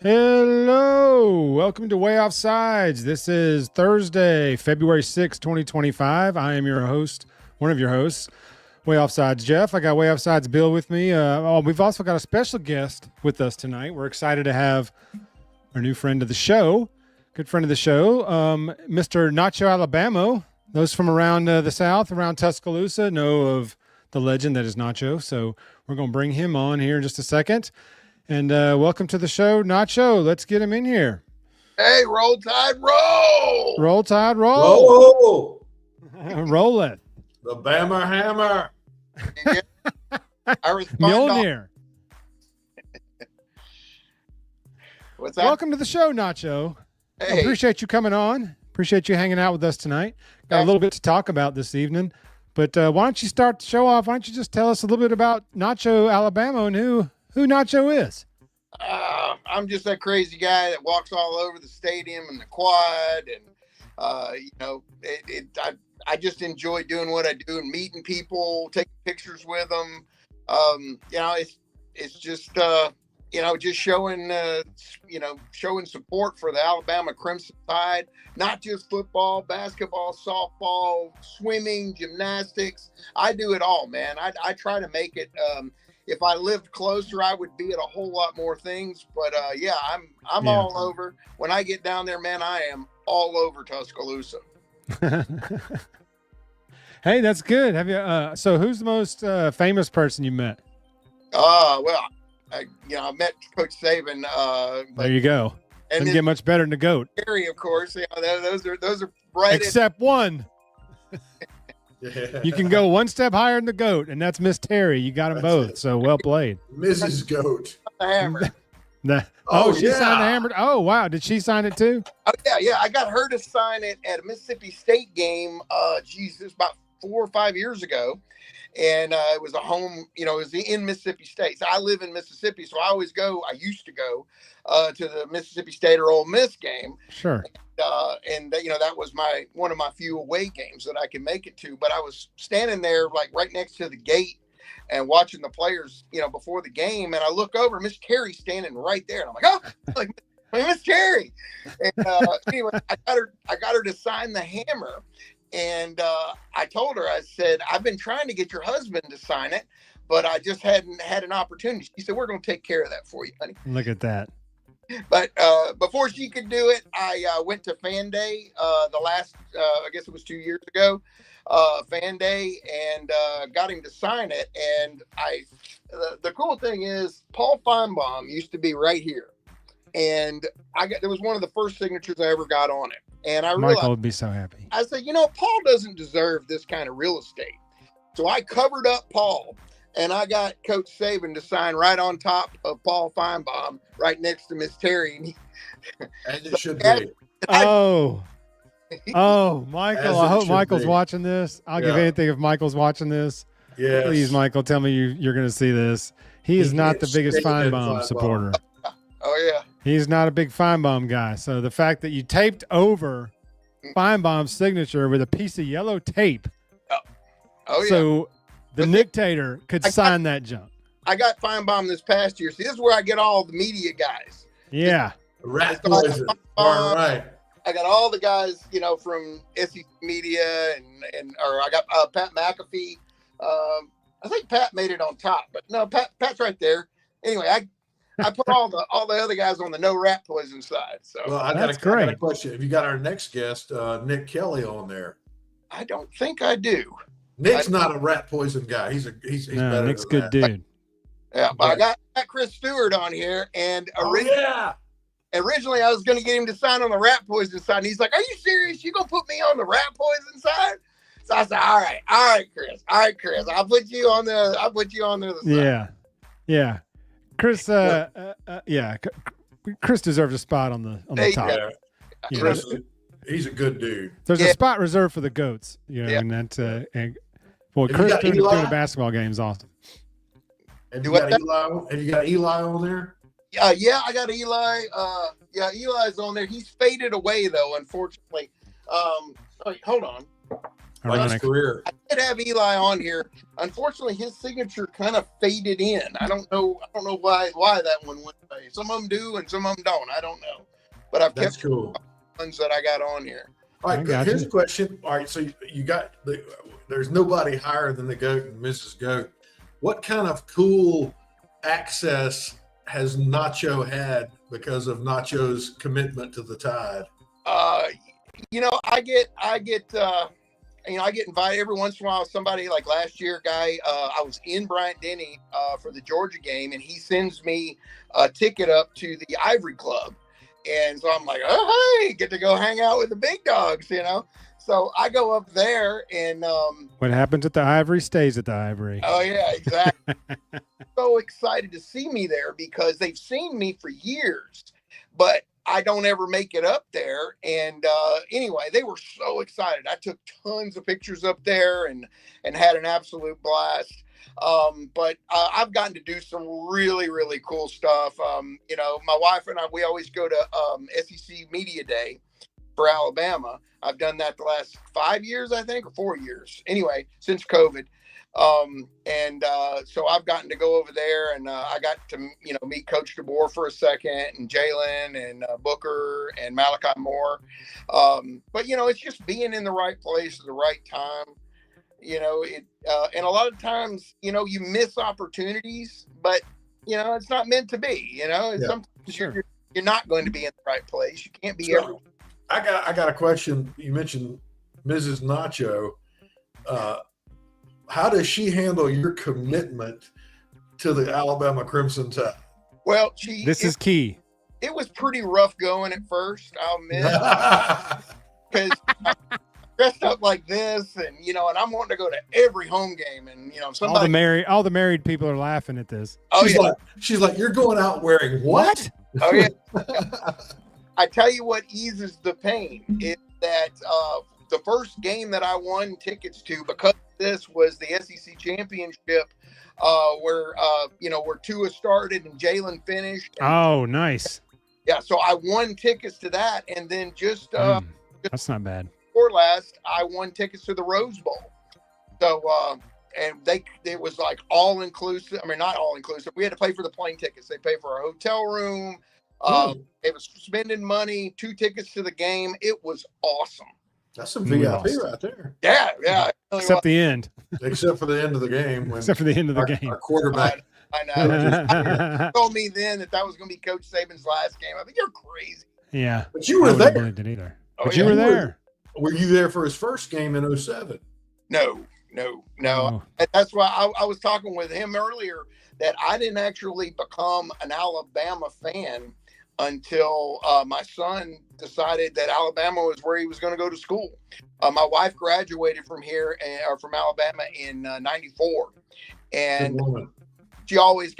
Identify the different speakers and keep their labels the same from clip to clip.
Speaker 1: Hello, welcome to Waaaay Offsides. This is Thursday, February 6, 2025. I am your host, one of your hosts, Waaaay Offsides Jeff. I got Waaaay Offsides Bill with me. We've also got a special guest with us tonight. We're excited to have our new friend of the show, good friend of the show, Mr. Nacho Alabama. Those from around the South, around Tuscaloosa, know of the legend that is Nacho. So we're going to bring him on here in just a second. And welcome to the show, Nacho. Let's get him in here.
Speaker 2: Hey, roll tide, roll!
Speaker 1: Roll tide, roll! Roll it.
Speaker 3: The Bammer Hammer.
Speaker 2: Yeah. I respond.
Speaker 1: Mjolnir.
Speaker 2: What's that?
Speaker 1: Welcome to the show, Nacho.
Speaker 2: Hey.
Speaker 1: Appreciate you coming on. Appreciate you hanging out with us tonight. Got a little bit to talk about this evening. But why don't you start the show off? Why don't you just tell us a little bit about Nacho Alabama and who Nacho is?
Speaker 2: I'm just that crazy guy that walks all over the stadium and the quad, and I just enjoy doing what I do and meeting people, taking pictures with them. It's just just showing support for the Alabama Crimson Tide, not just football, basketball, softball, swimming, gymnastics. I do it all, man. I try to make it. If I lived closer, I would be at a whole lot more things. But I'm all over. When I get down there, man, I am all over Tuscaloosa.
Speaker 1: Hey, that's good. Have you? So, who's the most famous person you met?
Speaker 2: I met Coach Saban.
Speaker 1: There you go. And didn't get much better than the GOAT.
Speaker 2: Terry, of course. Those are right.
Speaker 1: Except one. You can go one step higher than the GOAT, and that's Miss Terry. You got them both, so well played.
Speaker 3: Mrs. GOAT.
Speaker 2: The hammer.
Speaker 1: She signed the hammer. Oh, wow. Did she sign it too?
Speaker 2: Oh, yeah. I got her to sign it at a Mississippi State game. This was about 4 or 5 years ago. And it was a home, it was in Mississippi State. So I live in Mississippi, so I used to go to the Mississippi State or Ole Miss game.
Speaker 1: Sure.
Speaker 2: That was one of my few away games that I could make it to. But I was standing there like right next to the gate and watching the players, before the game. And I look over, Miss Terry's standing right there. And I'm like, Miss Terry. And anyway, I got her to sign the hammer. And I told her, I said, I've been trying to get your husband to sign it, but I just hadn't had an opportunity. She said, we're going to take care of that for you, honey.
Speaker 1: Look at that.
Speaker 2: But before she could do it, I went to Fan Day the last, I guess it was 2 years ago, Fan Day, and got him to sign it. And the cool thing is Paul Feinbaum used to be right here. And there was one of the first signatures I ever got on it. And I realized,
Speaker 1: Michael would be so happy.
Speaker 2: I said, Paul doesn't deserve this kind of real estate. So I covered up Paul, and I got Coach Saban to sign right on top of Paul Feinbaum, right next to Miss Terry.
Speaker 3: And it should be.
Speaker 1: Michael, I hope Michael's watching this. I'll give anything if Michael's watching this.
Speaker 3: Yes.
Speaker 1: Please, Michael, tell me you're going to see this. He is not the biggest Feinbaum supporter.
Speaker 2: Oh, yeah.
Speaker 1: He's not a big Feinbaum guy. So the fact that you taped over Feinbaum's signature with a piece of yellow tape.
Speaker 2: Oh, yeah.
Speaker 1: So the Nictator could sign that junk.
Speaker 2: I got Feinbaum this past year. See, this is where I get all the media guys.
Speaker 1: Yeah.
Speaker 3: Rat poison. Right.
Speaker 2: I got all the guys, from SEC Media or I got Pat McAfee. I think Pat made it on top, but no, Pat's right there. Anyway, I put all the other guys on the no rat poison side. So
Speaker 3: I got a question. Have you got our next guest, Nick Kelly, on there?
Speaker 2: I don't think I do.
Speaker 3: Nick's not a rat poison guy. He's better.
Speaker 1: Nick's good dude.
Speaker 2: Yeah, but I got Chris Stewart on here, and originally I was going to get him to sign on the rat poison side, and he's like, "Are you serious? You gonna put me on the rat poison side?" So I said, "All right, Chris. I'll put you on the other side."
Speaker 1: Yeah. Chris, Chris deserves a spot on the top.
Speaker 3: Yeah. Chris, he's a good dude.
Speaker 1: There's a spot reserved for the GOATs, and that. Chris doing the basketball game is awesome.
Speaker 3: Have you got Eli on there?
Speaker 2: Yeah, I got Eli. Eli's on there. He's faded away though, unfortunately. Hold on.
Speaker 3: Nice career.
Speaker 2: I did have Eli on here. Unfortunately, his signature kind of faded in. I don't know why that one went away. Some of them do, and some of them don't. I don't know. But I've kept
Speaker 3: cool.
Speaker 2: the ones that I got on here.
Speaker 3: All right, here's a question. All right, so you got there's nobody higher than the GOAT and Mrs. GOAT. What kind of cool access has Nacho had because of Nacho's commitment to the Tide?
Speaker 2: I get invited every once in a while. Somebody like last year, I was in Bryant-Denny for the Georgia game, and he sends me a ticket up to the Ivory Club. And so I'm like, oh, hey, get to go hang out with the big dogs, So I go up there, and
Speaker 1: what happens at the Ivory stays at the Ivory.
Speaker 2: Oh yeah, exactly. So excited to see me there because they've seen me for years, but I don't ever make it up there. And anyway, they were so excited. I took tons of pictures up there and had an absolute blast. But I've gotten to do some really, really cool stuff. My wife and I, we always go to SEC Media Day for Alabama. I've done that the last 5 years, I think, or 4 years. Anyway, since COVID. So I've gotten to go over there, and I got to, meet Coach DeBoer for a second, and Jalen and Booker and Malachi Moore. But it's just being in the right place at the right time. And a lot of times, you miss opportunities, but it's not meant to be. Sometimes you're not going to be in the right place. You can't be everywhere.
Speaker 3: I got a question. You mentioned Mrs. Nacho. How does she handle your commitment to the Alabama Crimson Tide?
Speaker 2: Well,
Speaker 1: this is key.
Speaker 2: It was pretty rough going at first, I'll admit, because dressed up like this, and I'm wanting to go to every home game, and somebody.
Speaker 1: All the married people are laughing at this.
Speaker 2: Oh,
Speaker 3: she's like, you're going out wearing what?
Speaker 2: Oh yeah. I tell you what eases the pain is that the first game that I won tickets to, because this was the SEC championship, where Tua started and Jalen finished.
Speaker 1: Oh, nice.
Speaker 2: Yeah, so I won tickets to that, and then
Speaker 1: that's not bad.
Speaker 2: Before last, I won tickets to the Rose Bowl. So and it was like all inclusive. I mean, not all inclusive. We had to pay for the plane tickets. They paid for our hotel room. It was spending money, 2 tickets to the game. It was awesome.
Speaker 3: That's some VIP right there.
Speaker 2: Yeah.
Speaker 1: Except the end.
Speaker 3: Except for the end of the game.
Speaker 1: Except for the end of the game.
Speaker 3: Our quarterback.
Speaker 2: I know. Told me then that was going to be Coach Saban's last game. I mean, you're crazy.
Speaker 1: Yeah.
Speaker 3: But you were there.
Speaker 1: I believed it either. But you were there.
Speaker 3: Were you there for his first game in 2007?
Speaker 2: No.
Speaker 1: Oh.
Speaker 2: And that's why I was talking with him earlier that I didn't actually become an Alabama fan until my son decided that Alabama was where he was going to go to school. My wife graduated from here, from Alabama in '94, and she always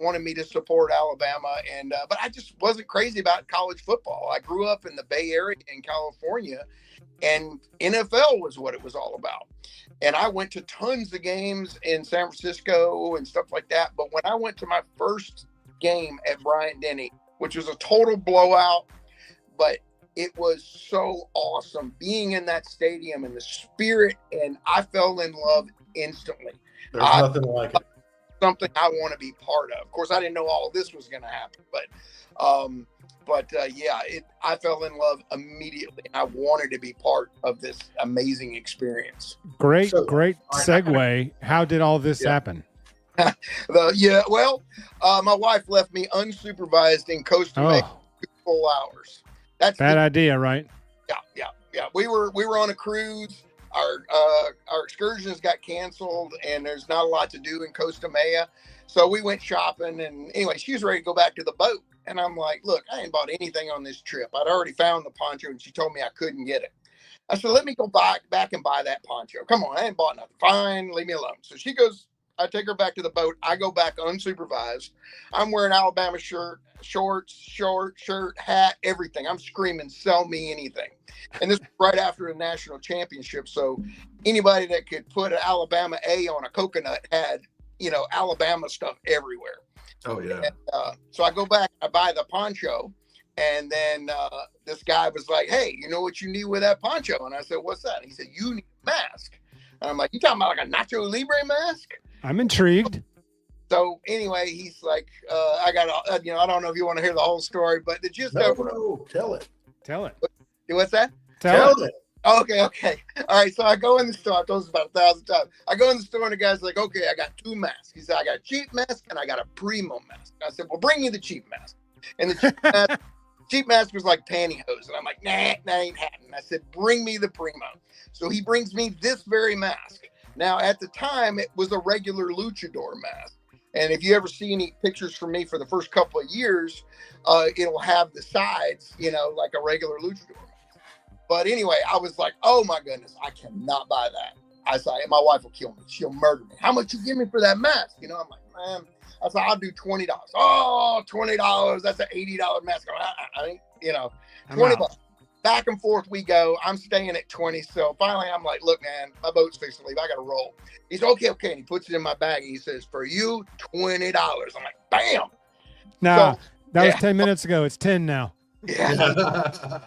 Speaker 2: wanted me to support Alabama. And but I just wasn't crazy about college football. I grew up in the Bay Area in California, and NFL was what it was all about. And I went to tons of games in San Francisco and stuff like that. But when I went to my first game at Bryant-Denny, which was a total blowout, but it was so awesome being in that stadium and the spirit, and I fell in love instantly.
Speaker 3: There's nothing like it.
Speaker 2: Something I want to be part of. Of course, I didn't know all of this was going to happen, but I fell in love immediately, and I wanted to be part of this amazing experience.
Speaker 1: Great segue. How did all this happen?
Speaker 2: My wife left me unsupervised in Costa Rica 2 full hours. That's
Speaker 1: bad idea, right?
Speaker 2: Yeah. We were on a cruise. Our excursions got canceled, and there's not a lot to do in Costa Maya. So we went shopping, and anyway, she was ready to go back to the boat. And I'm like, look, I ain't bought anything on this trip. I'd already found the poncho, and she told me I couldn't get it. I said, let me go back and buy that poncho. Come on, I ain't bought nothing. Fine, leave me alone. So she goes, I take her back to the boat. I go back unsupervised. I'm wearing Alabama shirt, shorts, shirt, hat, everything. I'm screaming, sell me anything. And this was right after the national championship. So anybody that could put an Alabama A on a coconut had, Alabama stuff everywhere.
Speaker 3: Oh, yeah.
Speaker 2: And, so I go back, I buy the poncho. And then this guy was like, hey, you know what you need with that poncho? And I said, what's that? And he said, you need to mask. And I'm like, you talking about like a Nacho Libre mask?
Speaker 1: I'm intrigued.
Speaker 2: So anyway, he's like, I got, I don't know if you want to hear the whole story, but the gist of
Speaker 3: No, tell it.
Speaker 1: Tell it.
Speaker 2: What's that?
Speaker 3: Tell it.
Speaker 2: Okay. All right. So I go in the store. I've told this about 1,000 times. I go in the store and the guy's like, okay, I got 2 masks. He said, I got a cheap mask and I got a primo mask. I said, well, bring me the cheap mask. And the cheap mask was like pantyhose. And I'm like, nah, that ain't happening. I said, bring me the primo. So he brings me this very mask. Now, at the time, it was a regular luchador mask. And if you ever see any pictures from me for the first couple of years, it'll have the sides, like a regular luchador mask. But anyway, I was like, oh my goodness, I cannot buy that. I said, my wife will kill me. She'll murder me. How much you give me for that mask? I'm like, man, I said, I'll do $20. Oh, $20. That's an $80 mask. I think, $20. Back and forth we go. I'm staying at 20. So finally I'm like, look, man, my boat's fixing to leave. I got to roll. He said, okay. And he puts it in my bag. And he says, for you, $20. I'm like, bam.
Speaker 1: Nah,
Speaker 2: so,
Speaker 1: that was 10 minutes ago. It's 10 now.
Speaker 2: Yeah.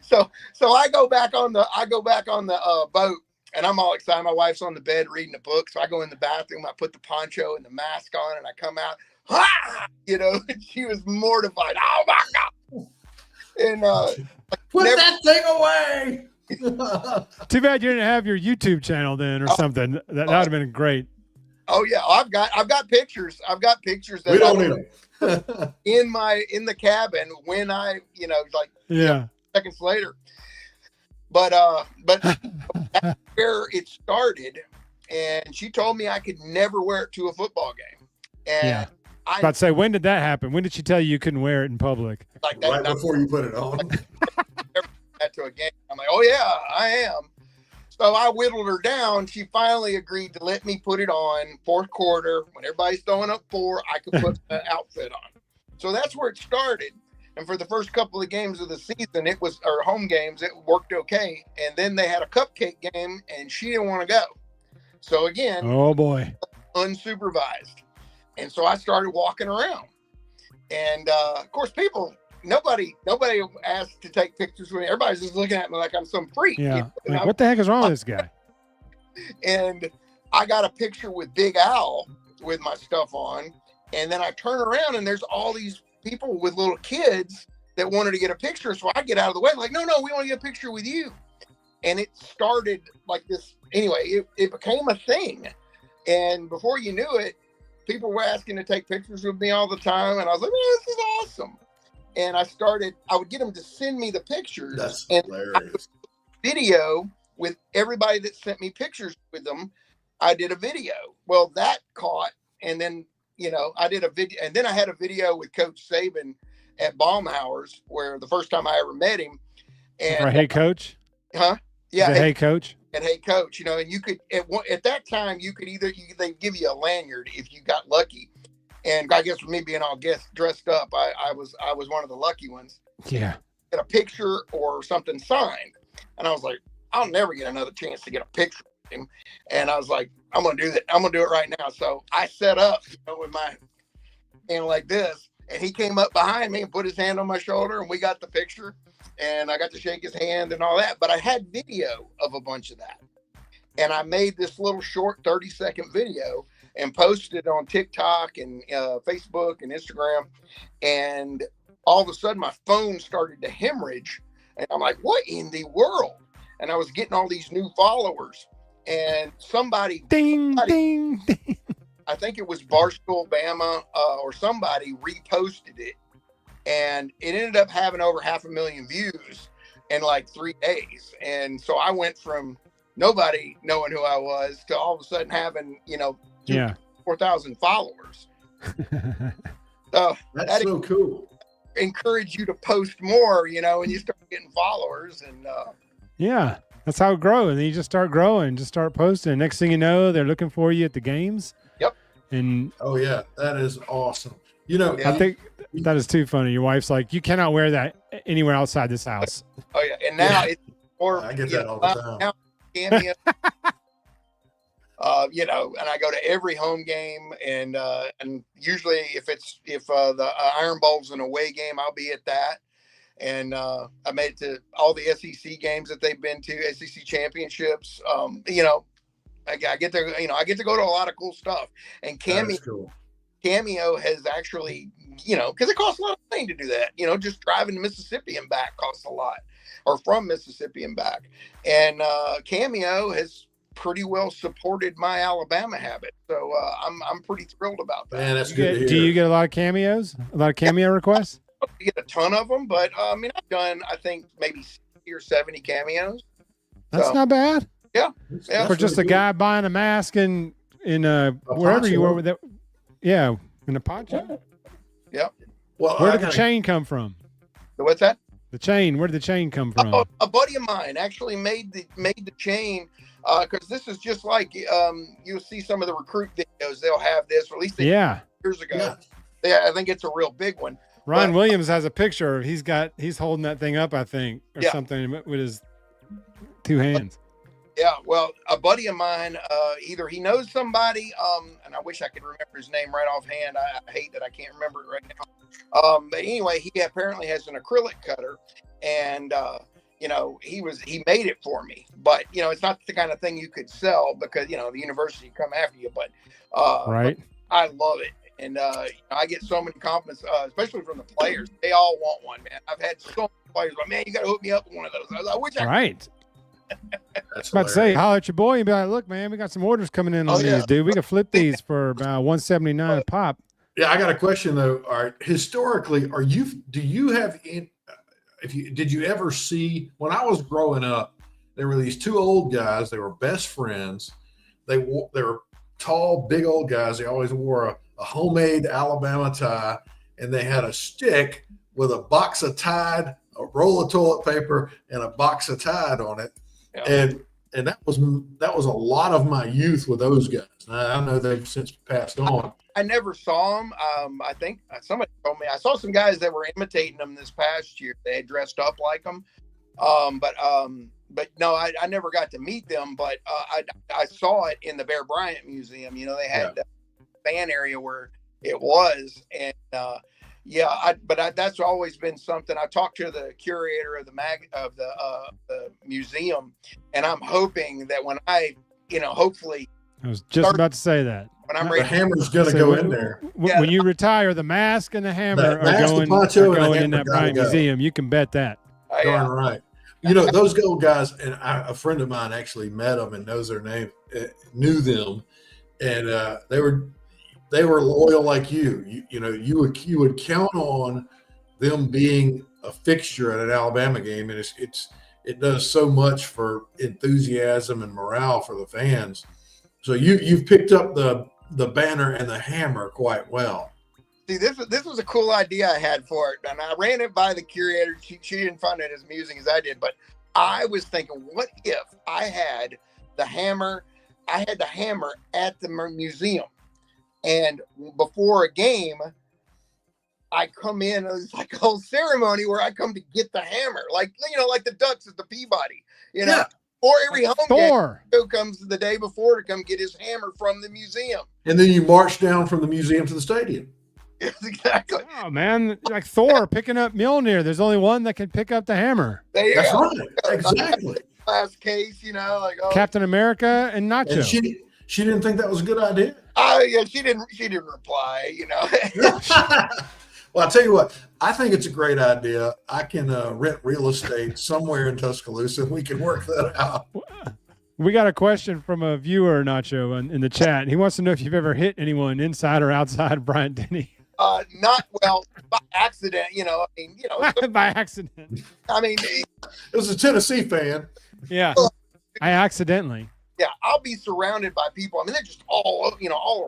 Speaker 2: So I go back on the boat and I'm all excited. My wife's on the bed reading a book. So I go in the bathroom, I put the poncho and the mask on and I come out, and she was mortified. Oh my God. And,
Speaker 3: put that thing away.
Speaker 1: Too bad you didn't have your YouTube channel then or something. That would have been great.
Speaker 2: Oh yeah. I've got pictures. That
Speaker 3: We don't need them.
Speaker 2: in the cabin when I, seconds later. But that's where it started. And she told me I could never wear it to a football game. And
Speaker 1: I was about to say, when did that happen? When did she tell you couldn't wear it in public?
Speaker 2: Like that,
Speaker 3: right before you put it on.
Speaker 2: That to a game. I'm like, oh yeah, I am. So I whittled her down. She finally agreed to let me put it on fourth quarter. When everybody's throwing up 4, I could put the outfit on. So that's where it started. And for the first couple of games of the season, or home games, it worked okay. And then they had a cupcake game and she didn't want to go. So again,
Speaker 1: oh boy,
Speaker 2: unsupervised. And so I started walking around. And of course, nobody asked to take pictures with me. Everybody's just looking at me like I'm some freak.
Speaker 1: Yeah. Like, what the heck is wrong with this guy?
Speaker 2: And I got a picture with Big Al with my stuff on. And then I turn around and there's all these people with little kids that wanted to get a picture. So I get out of the way, like, no, we want to get a picture with you. And it started like this. Anyway, it became a thing. And before you knew it, people were asking to take pictures with me all the time. And I was like, man, this is awesome. And I would get them to send me the pictures.
Speaker 3: That's
Speaker 2: and
Speaker 3: hilarious.
Speaker 2: Video with everybody that sent me pictures with them. I did a video. Well, that caught. And then, I did a video. And then I had a video with Coach Saban at Baumhauer's, where the first time I ever met him. And
Speaker 1: hey, coach.
Speaker 2: Huh? Yeah.
Speaker 1: Hey, coach.
Speaker 2: And hey, coach, and you could, at that time, you could they'd give you a lanyard if you got lucky. And I guess for me being all dressed up, I was one of the lucky ones.
Speaker 1: Yeah.
Speaker 2: Get a picture or something signed. And I was like, I'll never get another chance to get a picture with him. And I was like, I'm going to do that. I'm going to do it right now. So I set up with my hand like this. And he came up behind me and put his hand on my shoulder. And we got the picture. And I got to shake his hand and all that. But I had video of a bunch of that. And I made this little short 30-second video and posted it on TikTok and Facebook and Instagram. And all of a sudden, my phone started to hemorrhage. And I'm like, what in the world? And I was getting all these new followers. And somebody,
Speaker 1: ding.
Speaker 2: I think it was Barstool, Bama, or somebody reposted it. And it ended up having over 500,000 views in like 3 days. And so I went from nobody knowing who I was to all of a sudden having, 4,000 followers. So
Speaker 3: that's so cool.
Speaker 2: Encourage you to post more, and you start getting followers. And
Speaker 1: yeah, that's how it grows. And then you just start growing, just start posting. Next thing you know, they're looking for you at the games.
Speaker 2: Yep.
Speaker 1: And
Speaker 3: oh yeah, that is awesome.
Speaker 1: I think that is too funny. Your wife's like, you cannot wear that anywhere outside this house.
Speaker 2: Oh yeah, and now it's more.
Speaker 3: I get that all the time.
Speaker 2: Now, cameo, and I go to every home game, and usually if the Iron Bowl's an away game, I'll be at that. And I made it to all the SEC games that they've been to, SEC championships. You know, I get to, you know, I get to go to a lot of cool stuff. And Cameo has actually, you know, because it costs a lot of money to do that. You know, just driving to Mississippi and back costs a lot, or from Mississippi and back. And Cameo has pretty well supported my Alabama habit. So I'm pretty thrilled about that.
Speaker 3: Man, that's good to hear.
Speaker 1: Do you get a lot of cameos? A lot of cameo requests?
Speaker 2: I get a ton of them, but I mean, I've done, I think, maybe 60 or 70 cameos.
Speaker 1: That's not bad.
Speaker 2: Yeah.
Speaker 1: For just a guy buying a mask in wherever you were with it. Yeah, in a poncho.
Speaker 2: Yeah.
Speaker 3: Well,
Speaker 1: where did the chain come from?
Speaker 2: What's that?
Speaker 1: The chain. Where did the chain come from?
Speaker 2: A buddy of mine actually made the chain, because this is just like you'll see some of the recruit videos. They'll have this, or at least years ago. Yeah, I think it's a real big one.
Speaker 1: Ryan Williams has a picture. He's holding that thing up, I think, or something with his two hands.
Speaker 2: Yeah, well, a buddy of mine, either he knows somebody, and I wish I could remember his name right offhand. I hate that I can't remember it right now. But anyway, he apparently has an acrylic cutter, and you know, he made it for me. But you know, it's not the kind of thing you could sell, because you know the university come after you. But
Speaker 1: right,
Speaker 2: but I love it, and I get so many compliments, especially from the players. They all want one, man. I've had so many players like, man, you got to hook me up with one of those. I wish I
Speaker 1: could. That's about to say, holler at your boy and be like, look, man, we got some orders coming in on these, dude. We can flip these for about $179 a pop.
Speaker 3: Yeah, I got a question though. All right, historically, did you ever see, when I was growing up, there were these two old guys, they were best friends. They were tall, big old guys. They always wore a homemade Alabama tie, and they had a stick with a box of Tide, a roll of toilet paper, and a box of Tide on it. Yeah. And that was a lot of my youth with those guys. I know they've since passed on.
Speaker 2: I never saw them. I think somebody told me I saw some guys that were imitating them this past year. They had dressed up like them. But no, I never got to meet them. But I saw it in the Bear Bryant Museum. You know, they had the fan area where it was, and that's always been something. I talked to the curator of the museum, and I'm hoping that when hopefully,
Speaker 1: I was just about to say that
Speaker 2: when I'm ready,
Speaker 3: the hammer's going to go in there.
Speaker 1: When you retire, the mask and the hammer are going in that Bryant Museum. You can bet that.
Speaker 3: Darn right. You know, those old guys, and a friend of mine actually met them and knows their name, knew them, and they were loyal like you. You would count on them being a fixture at an Alabama game, and it does so much for enthusiasm and morale for the fans. So you've picked up the banner and the hammer quite well.
Speaker 2: See, this was a cool idea I had for it, and I ran it by the curator. She didn't find it as amusing as I did, but I was thinking, what if I had the hammer? I had the hammer at the museum. And before a game, I come in, it's like a whole ceremony where I come to get the hammer, like the Ducks at the Peabody, or every home game who comes the day before to come get his hammer from the museum.
Speaker 3: And then you march down from the museum to the stadium.
Speaker 2: Yes, exactly.
Speaker 1: Oh, man, like Thor picking up Mjolnir. There's only one that can pick up the hammer.
Speaker 3: That's right. Exactly.
Speaker 2: Last case,
Speaker 1: Captain America and Nacho.
Speaker 3: And she didn't think that was a good idea.
Speaker 2: Yeah, she didn't reply,
Speaker 3: Well, I'll tell you what, I think it's a great idea. I can rent real estate somewhere in Tuscaloosa, and we can work that out.
Speaker 1: We got a question from a viewer, Nacho, in the chat. He wants to know if you've ever hit anyone inside or outside of Bryant-Denny.
Speaker 2: Not by accident,
Speaker 1: by accident.
Speaker 2: I mean,
Speaker 3: it was a Tennessee fan.
Speaker 1: Yeah, I accidentally.
Speaker 2: Yeah, I'll be surrounded by people. I mean, they're just all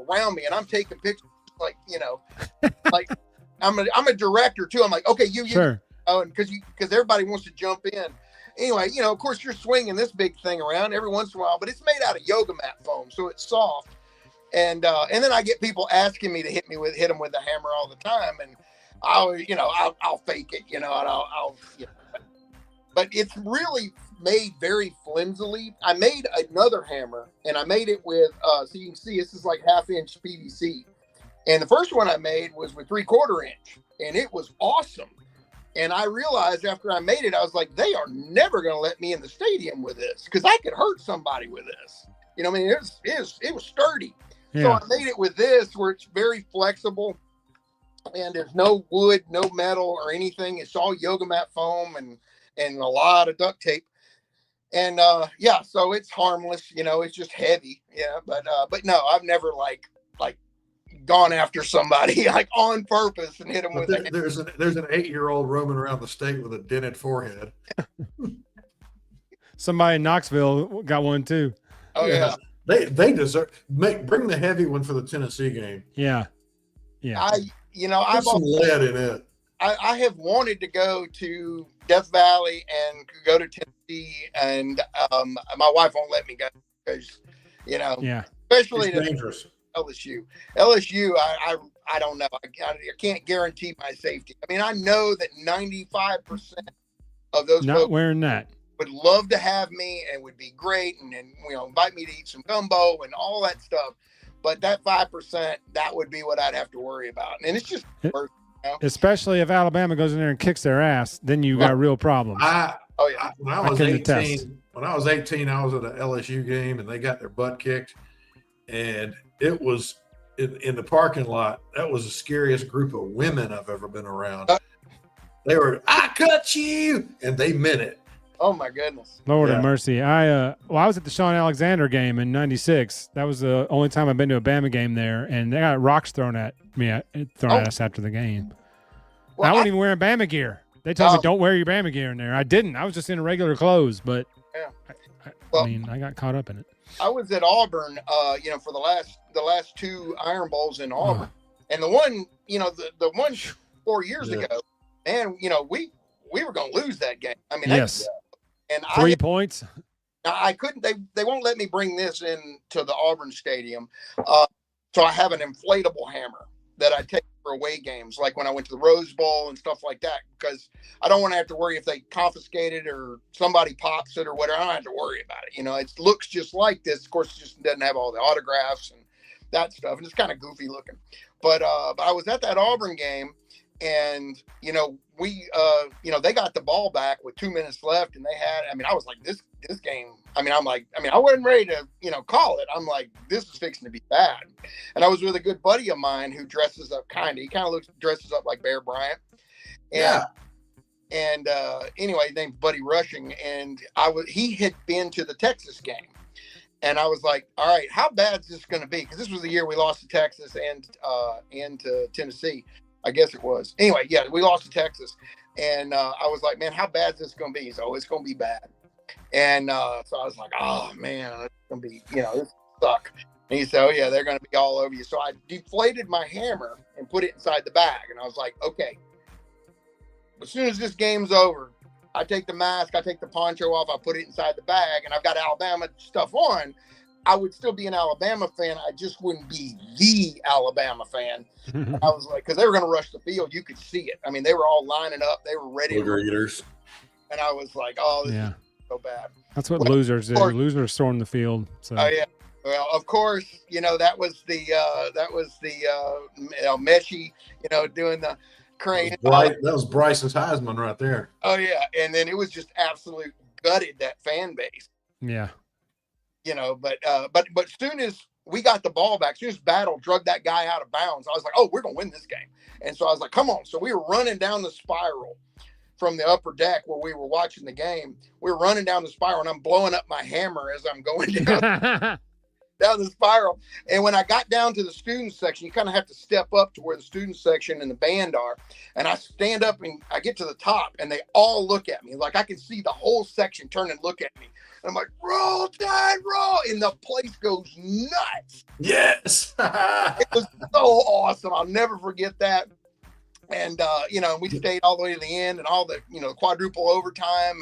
Speaker 2: around me, and I'm taking pictures like I'm a director too. I'm like, okay, you
Speaker 1: sure.
Speaker 2: And because everybody wants to jump in. Anyway, of course, you're swinging this big thing around every once in a while, but it's made out of yoga mat foam, so it's soft. And then I get people asking me to hit them with the hammer all the time, and I'll fake it, and I'll but it's really made very flimsily. I made another hammer, and I made it with so you can see this is like 1/2-inch PVC, and the first one I made was with 3/4 inch, and it was awesome. And I realized after I made it, I was like, they are never going to let me in the stadium with this because I could hurt somebody with this. You know, I mean, it was sturdy.
Speaker 1: Yeah.
Speaker 2: So I made it with this where it's very flexible and there's no wood, no metal or anything. It's all yoga mat foam and a lot of duct tape. And yeah, so it's harmless, you know, it's just heavy. Yeah. But no, I've never like gone after somebody like on purpose and hit them with it.
Speaker 3: There's an 8-year-old roaming around the state with a dented forehead.
Speaker 1: Somebody in Knoxville got one too.
Speaker 2: Oh yeah.
Speaker 3: They deserve bring the heavy one for the Tennessee game.
Speaker 1: Yeah.
Speaker 2: I've
Speaker 3: some lead in it.
Speaker 2: I have wanted to go to Death Valley and go to Tennessee, and my wife won't let me go because, you know, especially
Speaker 3: it's dangerous.
Speaker 2: LSU. I don't know. I can't guarantee my safety. I mean, I know that 95% of those
Speaker 1: not
Speaker 2: folks
Speaker 1: wearing that
Speaker 2: would love to have me and would be great and you know, invite me to eat some gumbo and all that stuff. But that 5%, that would be what I'd have to worry about. And it's just worth, you know?
Speaker 1: Especially if Alabama goes in there and kicks their ass, then you got real problems.
Speaker 3: When I was 18, I was at an LSU game and they got their butt kicked, and it was in the parking lot. That was the scariest group of women I've ever been around. They were, I cut you, and they meant it.
Speaker 2: Oh my goodness.
Speaker 1: Lord have mercy. I was at the Sean Alexander game in '96. That was the only time I've been to a Bama game there, and they got rocks thrown at us after the game. Well, I wasn't even wearing Bama gear. They told me don't wear your Bama gear in there. I didn't. I was just in regular clothes, but I mean, I got caught up in it.
Speaker 2: I was at Auburn, you know, for the last 2 Iron Bowls in Auburn, and the one, you know, the one 4 years ago, and you know, we were going to lose that game. I mean,
Speaker 1: yes.
Speaker 2: And
Speaker 1: 3 points.
Speaker 2: I couldn't. They won't let me bring this in to the Auburn Stadium, so I have an inflatable hammer that I take for away games, like when I went to the Rose Bowl and stuff like that, because I don't want to have to worry if they confiscate it or somebody pops it or whatever. I don't have to worry about it. You know, it looks just like this. Of course, it just doesn't have all the autographs and that stuff, and it's kind of goofy looking. But I was at that Auburn game. And, you know, they got the ball back with 2 minutes left and I was like, this game, I wasn't ready to, you know, call it. I'm like, this is fixing to be bad. And I was with a good buddy of mine who dresses up dresses up like Bear Bryant. And, anyway, named Buddy Rushing. And he had been to the Texas game. And I was like, all right, how bad is this going to be? Because this was the year we lost to Texas and to Tennessee. I guess it was. Anyway, yeah, we lost to Texas. And I was like, man, how bad is this going to be? So it's going to be bad. And so I was like, oh, man, it's going to be, you know, this suck. And he said, oh, yeah, they're going to be all over you. So I deflated my hammer and put it inside the bag. And I was like, okay, as soon as this game's over, I take the mask, I take the poncho off, I put it inside the bag, and I've got Alabama stuff on. I would still be an Alabama fan. I just wouldn't be the Alabama fan. I was like, because they were going to rush the field. You could see it. I mean, they were all lining up. They were ready.
Speaker 3: Booger eaters.
Speaker 2: And I was like, oh, this is so bad.
Speaker 1: That's what losers do. Losers storm the field. So.
Speaker 2: Oh, yeah. Well, of course, you know, that was the Meshie, you know, doing the crane.
Speaker 3: That was Bryce's Heisman right there.
Speaker 2: Oh, yeah. And then it was just absolute gutted, that fan base.
Speaker 1: Yeah.
Speaker 2: You know, but as soon as we got the ball back, as soon as Battle drug that guy out of bounds, I was like, oh, we're going to win this game. And so I was like, come on. So we were running down the spiral from the upper deck where we were watching the game. We were running down the spiral, and I'm blowing up my hammer as I'm going down, down the spiral. And when I got down to the student section, you kind of have to step up to where the student section and the band are. And I stand up and I get to the top, and they all look at me. Like I can see the whole section turn and look at me. I'm like, roll Tide, roll. And the place goes nuts.
Speaker 3: Yes.
Speaker 2: It was so awesome. I'll never forget that. And, you know, we stayed all the way to the end and all the, you know, quadruple overtime.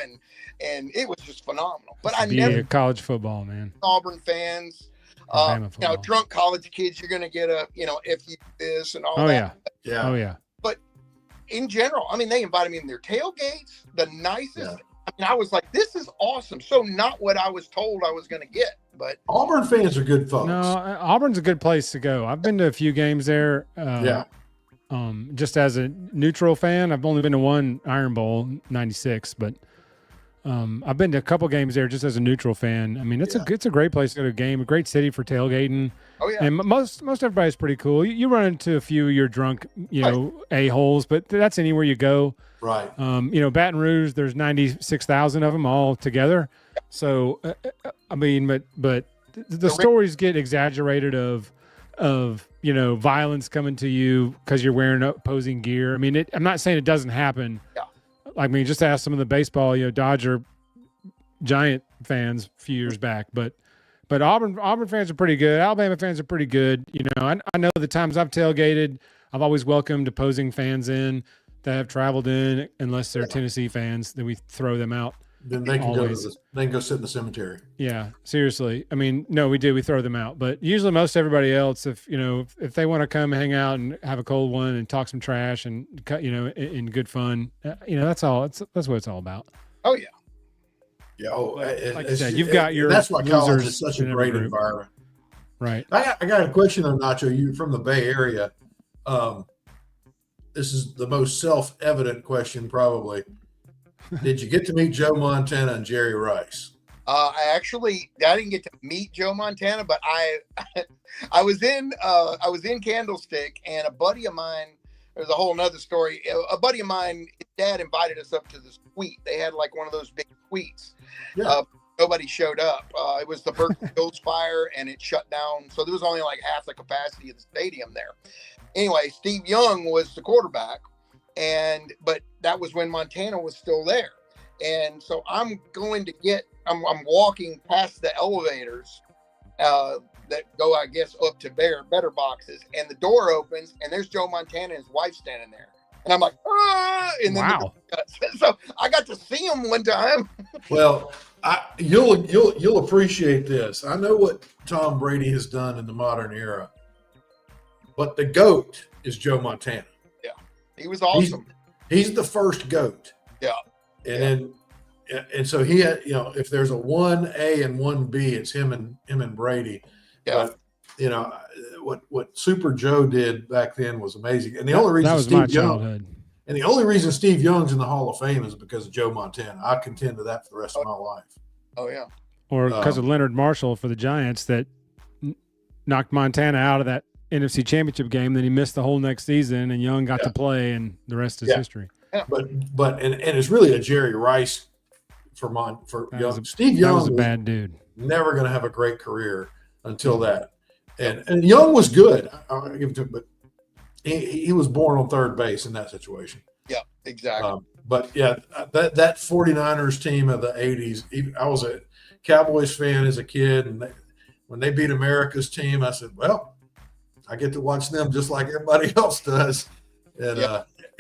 Speaker 2: And it was just phenomenal. But I never.
Speaker 1: College football, man.
Speaker 2: Auburn fans. You know, drunk college kids, you're going to get a, you know, if you this and all that.
Speaker 3: Yeah.
Speaker 1: Oh, yeah.
Speaker 2: But in general, I mean, they invited me in their tailgates, the nicest. Yeah. I mean, I was like, this is awesome. So not what I was told I was going to get, but
Speaker 3: Auburn fans are good folks.
Speaker 1: No, Auburn's a good place to go. I've been to a few games there. Just as a neutral fan, I've only been to one Iron Bowl, 96, but I've been to a couple games there just as a neutral fan. I mean, it's a great place to go to a game, a great city for tailgating.
Speaker 2: Oh yeah.
Speaker 1: And most everybody's pretty cool. You run into a few you're drunk, a-holes, but that's anywhere you go.
Speaker 3: Right.
Speaker 1: Baton Rouge, there's 96,000 of them all together. So, I mean, but the stories get exaggerated of violence coming to you because you're wearing opposing gear. I mean, I'm not saying it doesn't happen.
Speaker 2: Yeah.
Speaker 1: I mean, just ask some of the baseball, Dodger Giant fans a few years back, but Auburn fans are pretty good. Alabama fans are pretty good. I know the times I've tailgated, I've always welcomed opposing fans in that have traveled in, unless they're Tennessee fans, then we throw them out.
Speaker 3: Then they can go sit in the cemetery.
Speaker 1: Yeah, seriously. I mean, no, we do. We throw them out. But usually most everybody else, if they want to come hang out and have a cold one and talk some trash and in good fun, that's all. That's what it's all about.
Speaker 2: Oh yeah.
Speaker 3: Yeah.
Speaker 1: Like you said, you've got your.
Speaker 3: That's why college is such a great environment.
Speaker 1: Right.
Speaker 3: I got a question on Nacho. You from the Bay Area. This is the most self-evident question, probably. Did you get to meet Joe Montana and Jerry Rice?
Speaker 2: I didn't get to meet Joe Montana, but I was in Candlestick, and a buddy of mine. There's a whole nother story. A buddy of mine, his dad invited us up to the suite. They had like one of those big suites.
Speaker 3: Yeah.
Speaker 2: Nobody showed up. It was the Berkeley Hills fire, and it shut down. So there was only like half the capacity of the stadium there. Anyway, Steve Young was the quarterback. But that was when Montana was still there. And so I'm walking past the elevators that go, I guess, up to better boxes. And the door opens and there's Joe Montana and his wife standing there. And I'm like, ah! And then
Speaker 1: wow.
Speaker 2: So I got to see him one time.
Speaker 3: Well, you'll appreciate this. I know what Tom Brady has done in the modern era, but the GOAT is Joe Montana.
Speaker 2: He was awesome.
Speaker 3: He's the first GOAT. Yeah. And so he had, if there's a 1A and 1B, it's him and Brady.
Speaker 2: Yeah.
Speaker 3: But, what Super Joe did back then was amazing. And the only reason
Speaker 1: that was my childhood.
Speaker 3: And the only reason Steve Young's in the Hall of Fame is because of Joe Montana. I contend to that for the rest of my life.
Speaker 2: Oh yeah.
Speaker 1: Or because of Leonard Marshall for the Giants that knocked Montana out of that NFC Championship game, then he missed the whole next season, and Young got to play, and the rest is history.
Speaker 3: Yeah. But it's really a Jerry Rice for Young. Steve Young
Speaker 1: was a bad dude.
Speaker 3: Never going to have a great career until that. And Young was good. I'll give it to him, but he was born on third base in that situation.
Speaker 2: Yeah, exactly.
Speaker 3: But yeah, that 49ers team of the 80s. I was a Cowboys fan as a kid, and when they beat America's team, I said, well, I get to watch them just like everybody else does, and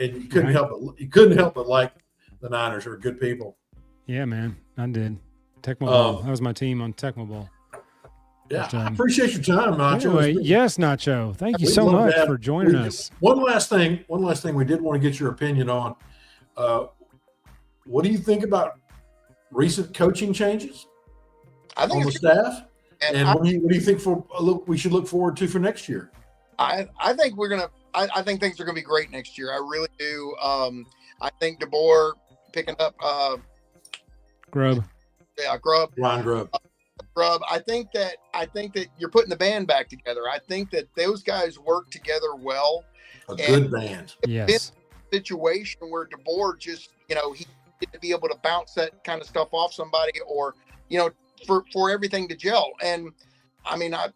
Speaker 3: and you couldn't help but like the Niners. Are good people.
Speaker 1: Yeah, man, I did. Tecmo Bowl. That was my team on Tecmo Bowl.
Speaker 3: Yeah, I appreciate your time, Nacho.
Speaker 1: Anyway, yes, Nacho. Thank you so much for joining us.
Speaker 3: One last thing we did want to get your opinion on. What do you think about recent coaching changes on the staff? And what do you think we should look forward to for next year?
Speaker 2: I think I think things are gonna be great next year. I really do. I think DeBoer picking up
Speaker 1: Grubb.
Speaker 2: Yeah, Grubb.
Speaker 3: Ron Grubb.
Speaker 2: Grubb. I think that you're putting the band back together. I think that those guys work together well.
Speaker 3: Good band.
Speaker 1: Yes.
Speaker 2: Situation where DeBoer just, he get to be able to bounce that kind of stuff off somebody, or, for everything to gel. And I mean, I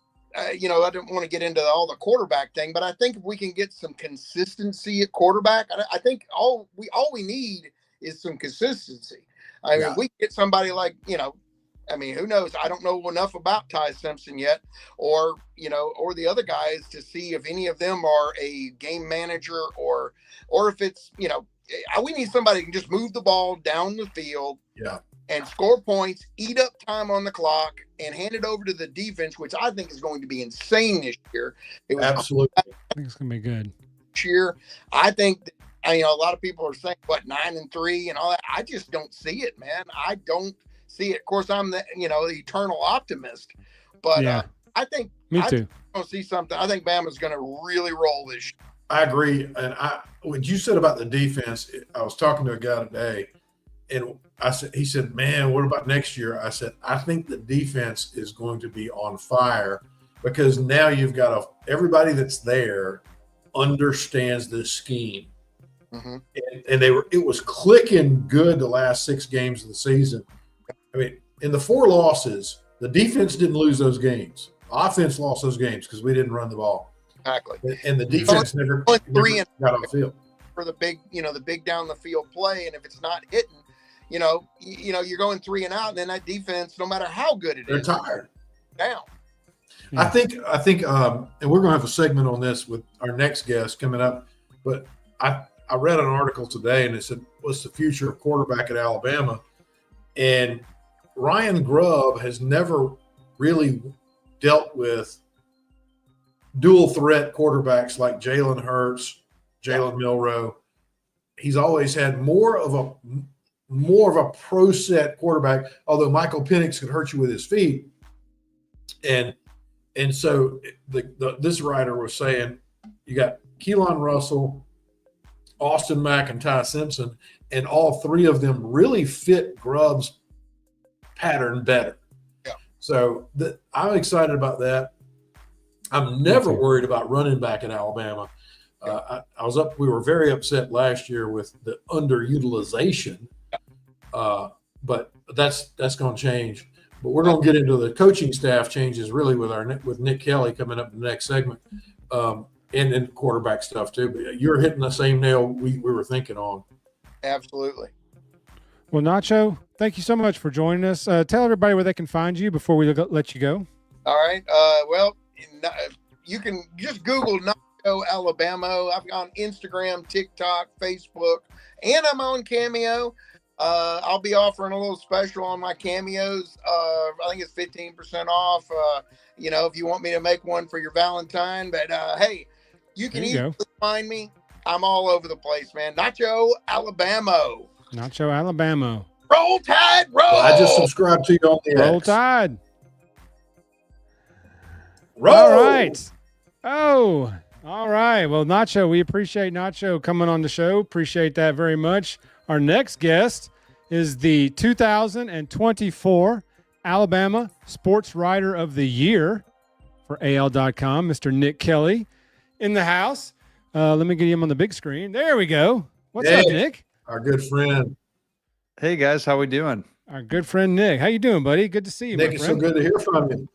Speaker 2: didn't want to get into all the quarterback thing, but I think if we can get some consistency at quarterback, I think all we need is some consistency. I mean, we get somebody like, who knows? I don't know enough about Ty Simpson yet, or the other guys to see if any of them are a game manager or if it's, we need somebody who can just move the ball down the field.
Speaker 3: Yeah.
Speaker 2: And score points, eat up time on the clock, and hand it over to the defense, which I think is going to be insane this year.
Speaker 3: Absolutely.
Speaker 1: I think it's going to be good.
Speaker 2: This year, I think that, a lot of people are saying, 9-3 and all that. I just don't see it, man. I don't see it. Of course, I'm the eternal optimist. But I think
Speaker 1: me too.
Speaker 2: I don't see something. I think Bama's going to really roll this year.
Speaker 3: I agree. And what you said about the defense, I was talking to a guy today, and he said, man, what about next year? I said, I think the defense is going to be on fire because now you've got everybody that's there understands the scheme.
Speaker 2: Mm-hmm.
Speaker 3: And it was clicking good the last 6 games of the season. I mean, in the 4 losses, the defense didn't lose those games. Offense lost those games because we didn't run the ball.
Speaker 2: Exactly.
Speaker 3: And the defense never got on the field.
Speaker 2: For the big down the field play, and if it's not hitting, you're going 3 and out, and then that defense, no matter how good it is,
Speaker 3: they're tired.
Speaker 2: Down.
Speaker 3: Yeah. I think, and we're going to have a segment on this with our next guest coming up. But I read an article today, and it said, "What's the future of quarterback at Alabama?" And Ryan Grubb has never really dealt with dual threat quarterbacks like Jalen Hurts, Jalen Milroe. He's always had more of a pro set quarterback, although Michael Penix could hurt you with his feet. And so this writer was saying you got Keelan Russell, Austin Mack, and Ty Simpson, and all 3 of them really fit Grubb's pattern better.
Speaker 2: Yeah.
Speaker 3: So I'm excited about that. I'm never worried about running back at Alabama. We were very upset last year with the underutilization, but that's going to change. But we're going to get into the coaching staff changes really with Nick Kelly coming up in the next segment, and then quarterback stuff too. But you're hitting the same nail we were thinking on.
Speaker 2: Absolutely.
Speaker 1: Well, Nacho, thank you so much for joining us. Tell everybody where they can find you before we let you go.
Speaker 2: All right. You can just Google Nacho Alabama. I'm on Instagram, TikTok, Facebook, and I'm on Cameo. I'll be offering a little special on my cameos. I think it's 15% off. If you want me to make one for your Valentine, but hey, you can easily find me. I'm all over the place, man. Nacho Alabama.
Speaker 1: Nacho Alabama.
Speaker 2: Roll Tide, roll.
Speaker 3: I just subscribed to you on the
Speaker 1: Roll
Speaker 3: X.
Speaker 1: Tide.
Speaker 3: Roll.
Speaker 1: All right. Oh, all right. Well, Nacho, we appreciate Nacho coming on the show. Appreciate that very much. Our next guest is the 2024 Alabama Sportswriter of the Year for AL.com, Mr. Nick Kelly, in the house. Let me get him on the big screen. There we go. What's up, Nick?
Speaker 3: Our good friend.
Speaker 4: Hey, guys. How we doing?
Speaker 1: Our good friend, Nick. How you doing, buddy? Good to see you,
Speaker 3: Nick,
Speaker 1: my
Speaker 3: it's
Speaker 1: friend.
Speaker 3: so good to hear from you.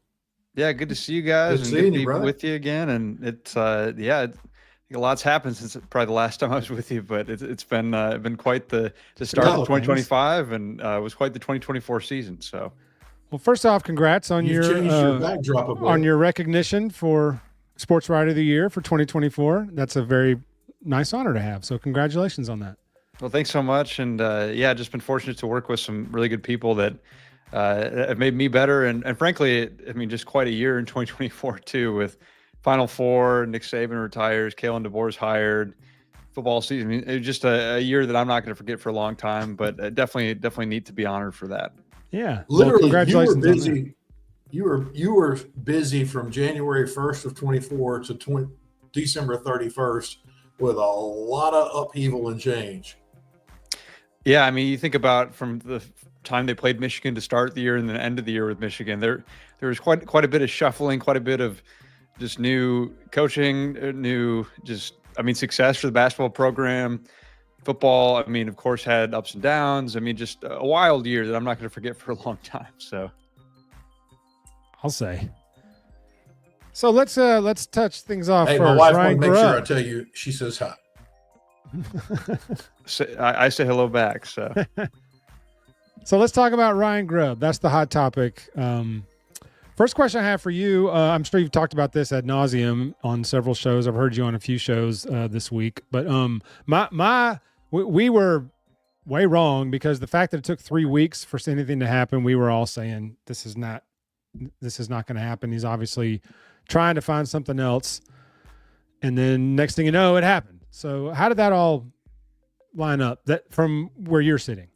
Speaker 4: Yeah, good to see you guys.
Speaker 3: Good
Speaker 4: and
Speaker 3: seeing
Speaker 4: good
Speaker 3: you,
Speaker 4: to be
Speaker 3: brother.
Speaker 4: with you again. And it's I think a lot's happened since probably the last time I was with you, but it's been quite the start of 2025, and it was quite the 2024 season. So,
Speaker 1: well, first off, congrats on
Speaker 3: You've changed your backdrop a bit.
Speaker 1: on your recognition for Sportswriter of the Year for 2024. That's a very nice honor to have. So, congratulations on that.
Speaker 4: well, thanks so much. And just been fortunate to work with some really good people that have made me better. And frankly, just quite a year in 2024 too, with Final Four, Nick Saban retires, Kalen DeBoer's hired, football season. It was just a year that I'm not going to forget for a long time, but definitely neat to be honored for that.
Speaker 1: Yeah.
Speaker 3: Literally,
Speaker 1: congratulations.
Speaker 3: you were busy. You were busy from January 1st of 24 to December 31st with a lot of upheaval and change.
Speaker 4: Yeah, you think about from the time they played Michigan to start the year and the end of the year with Michigan, there was quite a bit of shuffling, quite a bit of just new coaching, success for the basketball program. Football, of course, had ups and downs. Just a wild year that I'm not going to forget for a long time. So,
Speaker 1: I'll say. So let's touch things off
Speaker 3: Hey,
Speaker 1: first.
Speaker 3: my wife
Speaker 1: Ryan
Speaker 3: wanted to make sure I
Speaker 1: Grubb.
Speaker 3: tell you she says hi.
Speaker 4: I say hello back. So,
Speaker 1: So let's talk about Ryan Grubb. That's the hot topic. First question I have for you. I'm sure you've talked about this ad nauseum on several shows. I've heard you on a few shows this week. But we were way wrong because the fact that it took 3 weeks for anything to happen, we were all saying this is not going to happen. He's obviously trying to find something else. And then next thing you know, it happened. So how did that all line up that from where you're sitting?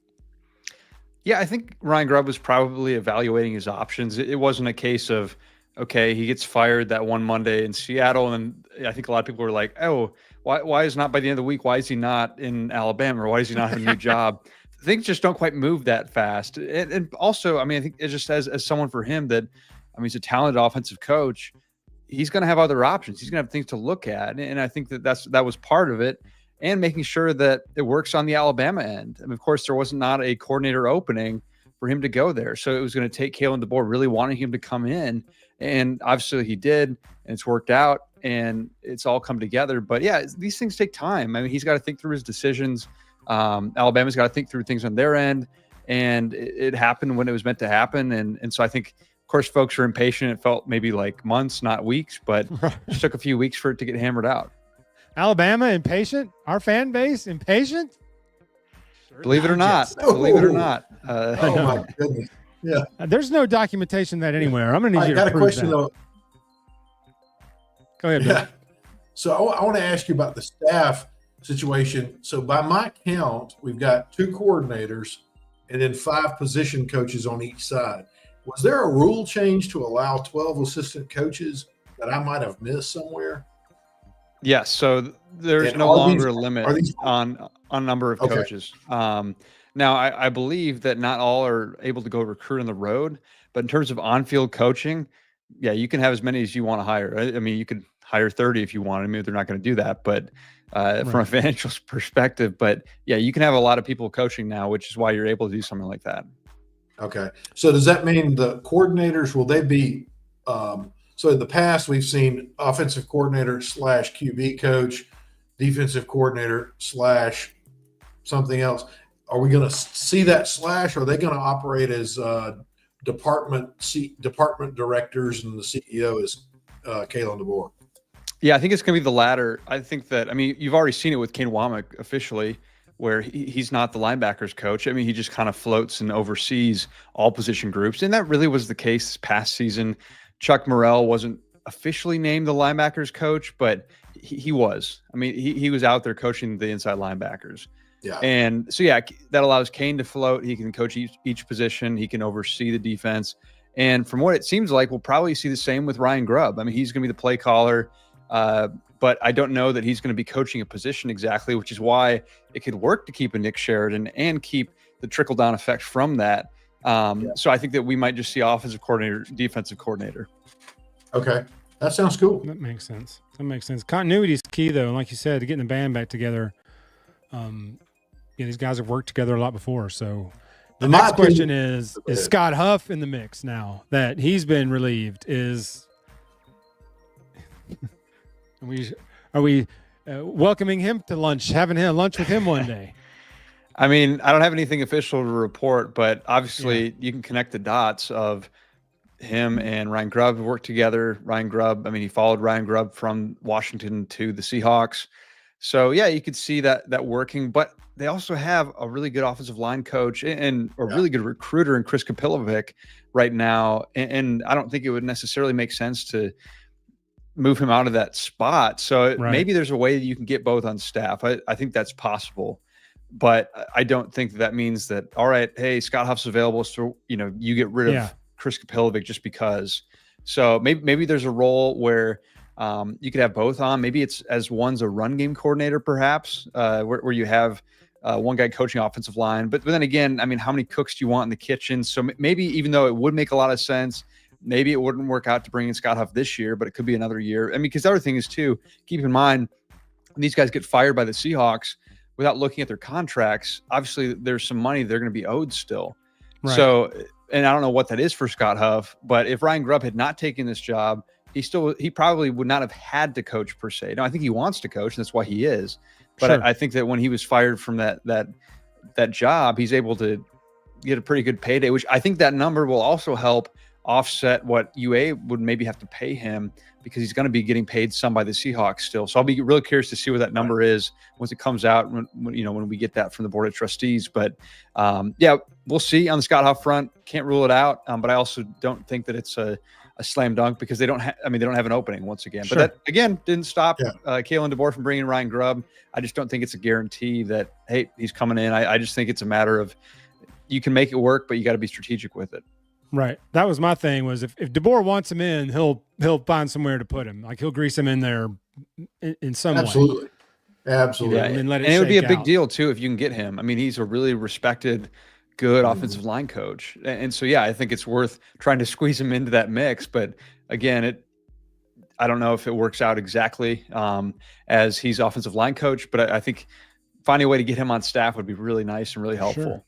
Speaker 4: yeah, I think Ryan Grubb was probably evaluating his options. It wasn't a case of, okay, he gets fired that one Monday in Seattle. And I think a lot of people were like, oh, why is not by the end of the week? Why is he not in Alabama, or why does he not have a new job? Things just don't quite move that fast. And also, I mean, I think it just says, as someone for him that, I mean, he's a talented offensive coach. He's going to have other options. He's going to have things to look at. And I think that was part of it, and making sure that it works on the Alabama end. And of course, there was not a coordinator opening for him to go there. So it was going to take Kalen DeBoer really wanting him to come in. And obviously he did, and it's worked out, and it's all come together. But yeah, these things take time. I mean, he's got to think through his decisions. Alabama's got to think through things on their end, and it happened when it was meant to happen. And so I think, of course, folks are impatient. It felt maybe like months, not weeks, but it just took a few weeks for it to get hammered out.
Speaker 1: Alabama impatient? Our fan base impatient?
Speaker 4: Believe it or not. Believe it or not.
Speaker 3: Oh my goodness. Yeah.
Speaker 1: There's no documentation that anywhere. I'm going to need you to
Speaker 3: got a
Speaker 1: prove
Speaker 3: question
Speaker 1: that.
Speaker 3: though.
Speaker 1: Go ahead, Bill.
Speaker 3: Yeah. So I want to ask you about the staff situation. So by my count, we've got 2 coordinators and then 5 position coaches on each side. Was there a rule change to allow 12 assistant coaches that I might have missed somewhere?
Speaker 4: Yes. So there's no longer a limit on number of coaches. Now, I believe that not all are able to go recruit on the road, but in terms of on-field coaching, yeah, you can have as many as you want to hire. I mean, you could hire 30 if you want. I mean, they're not going to do that, but from a financial perspective, but yeah, you can have a lot of people coaching now, which is why you're able to do something like that.
Speaker 3: Okay. So does that mean the coordinators, will they be, so in the past we've seen offensive coordinator / QB coach, defensive coordinator / something else. Are we going to see that slash? Or are they going to operate as department directors, and the CEO is Kalen DeBoer?
Speaker 4: Yeah, I think it's going to be the latter. I think that, I mean, you've already seen it with Kane Womack officially, where he's not the linebackers coach. I mean, he just kind of floats and oversees all position groups. And that really was the case this past season. Chuck Morrell wasn't officially named the linebackers coach, but he was. I mean, he was out there coaching the inside linebackers.
Speaker 3: Yeah.
Speaker 4: And so, yeah, that allows Kane to float. He can coach each position. He can oversee the defense. And from what it seems like, we'll probably see the same with Ryan Grubb. I mean, he's going to be the play caller, but I don't know that he's going to be coaching a position exactly, which is why it could work to keep a Nick Sheridan and keep the trickle-down effect from that. So I think that we might just see offensive coordinator, defensive coordinator.
Speaker 3: Okay. That sounds cool.
Speaker 1: That makes sense. Continuity is key, though. And like you said, getting the band back together. These guys have worked together a lot before. So the next question is Scott Huff in the mix now that he's been relieved? Are we welcoming him to lunch, having lunch with him one day?
Speaker 4: I mean, I don't have anything official to report, but obviously you can connect the dots of him and Ryan Grubb have worked together. Ryan Grubb, I mean, he followed Ryan Grubb from Washington to the Seahawks. So yeah, you could see that working, but they also have a really good offensive line coach and a really good recruiter in Chris Kapilovic right now. And I don't think it would necessarily make sense to move him out of that spot. So maybe there's a way that you can get both on staff. I think that's possible, but I don't think that means that, all right, hey, Scott Huff's available. So, you get rid of Chris Kapilovic just because. So maybe there's a role where you could have both on. Maybe it's as one's a run game coordinator, perhaps, where you have one guy coaching offensive line. But then again, I mean, how many cooks do you want in the kitchen? So maybe even though it would make a lot of sense, maybe it wouldn't work out to bring in Scott Huff this year, but it could be another year. I mean, because the other thing is too, keep in mind, when these guys get fired by the Seahawks without looking at their contracts, obviously there's some money they're going to be owed still. Right. So, and I don't know what that is for Scott Huff, but if Ryan Grubb had not taken this job, he probably would not have had to coach per se. No, I think he wants to coach, and that's why he is. But I think that when he was fired from that job, he's able to get a pretty good payday, which I think that number will also help offset what UA would maybe have to pay him, because he's going to be getting paid some by the Seahawks still. So I'll be really curious to see what that number is once it comes out, when we get that from the board of trustees. But we'll see on the Scott Huff front. Can't rule it out. But I also don't think that it's a slam dunk, because they don't have an opening once again. But that again didn't stop Kalen DeBoer from bringing Ryan Grubb. I just don't think it's a guarantee that, hey, he's coming in. I just think it's a matter of, you can make it work, but you got to be strategic with it.
Speaker 1: Right. That was my thing, was if DeBoer wants him in, he'll find somewhere to put him. Like, he'll grease him in there in some way.
Speaker 3: Absolutely. Absolutely.
Speaker 4: Yeah,
Speaker 1: and then let it
Speaker 4: and it would be a
Speaker 1: shake
Speaker 4: big
Speaker 1: out.
Speaker 4: deal too if you can get him. I mean, he's a really respected, good offensive line coach, and so yeah, I think it's worth trying to squeeze him into that mix. But again, I don't know if it works out exactly as he's offensive line coach, but I think finding a way to get him on staff would be really nice and really helpful.
Speaker 1: Sure.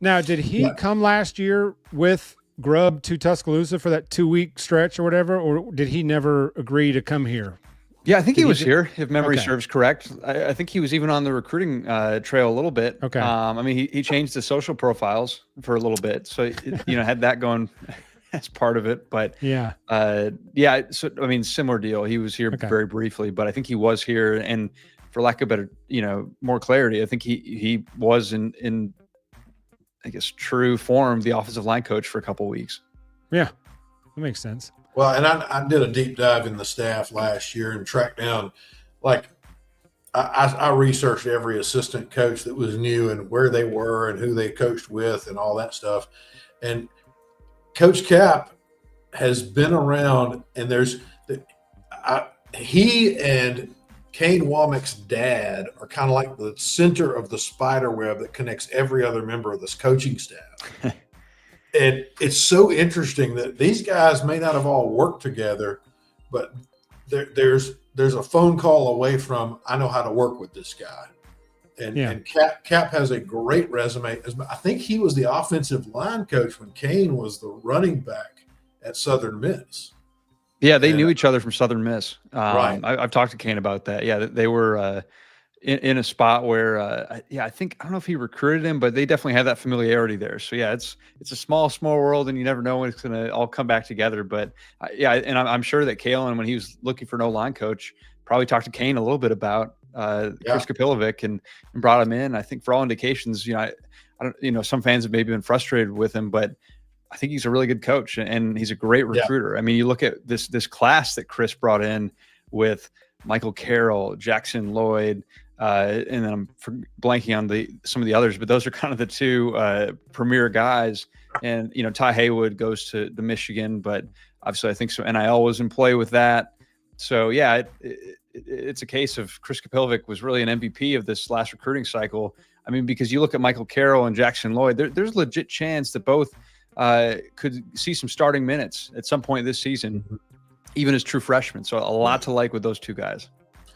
Speaker 1: Now, did he come last year with Grubb to Tuscaloosa for that 2-week stretch or whatever, or did he never agree to come here?
Speaker 4: Yeah, I think he was here, if memory
Speaker 1: Okay.
Speaker 4: serves correct. I think he was even on the recruiting trail a little bit.
Speaker 1: Okay.
Speaker 4: I mean, he changed the social profiles for a little bit, so had that going as part of it. But
Speaker 1: Yeah.
Speaker 4: So I mean, similar deal. He was here
Speaker 1: Okay.
Speaker 4: very briefly, but I think he was here, and for lack of better, more clarity, I think he was in I guess true form the offensive line coach for a couple of weeks.
Speaker 1: Yeah, that makes sense.
Speaker 3: Well, and I did a deep dive in the staff last year and tracked down, like, I researched every assistant coach that was new and where they were and who they coached with and all that stuff. And Coach Cap has been around, and he and Kane Womack's dad are kind of like the center of the spider web that connects every other member of this coaching staff. And it's so interesting that these guys may not have all worked together, but there's a phone call away from, I know how to work with this guy. And Cap has a great resume. I think he was the offensive line coach when Kane was the running back at Southern Miss.
Speaker 4: Yeah, they knew each other from Southern Miss.
Speaker 3: Right.
Speaker 4: I've talked to Kane about that. Yeah, they were in a spot where, I think, I don't know if he recruited him, but they definitely had that familiarity there. So yeah, it's a small world, and you never know when it's going to all come back together. But and I'm sure that Kalen, when he was looking for an O-line coach, probably talked to Kane a little bit about Chris Kapilovic and brought him in. I think for all indications, I don't, some fans have maybe been frustrated with him, but I think he's a really good coach, and he's a great recruiter. I mean, you look at this class that Chris brought in with Michael Carroll, Jackson Lloyd, and then I'm blanking on some of the others, but those are kind of the two premier guys. And Ty Haywood goes to the Michigan, but obviously I think so NIL was in play with that. So yeah, it's a case of Chris Kapilovic was really an MVP of this last recruiting cycle. I mean, because you look at Michael Carroll and Jackson Lloyd, there's a legit chance that both could see some starting minutes at some point this season, even as true freshmen. So a lot to like with those two guys.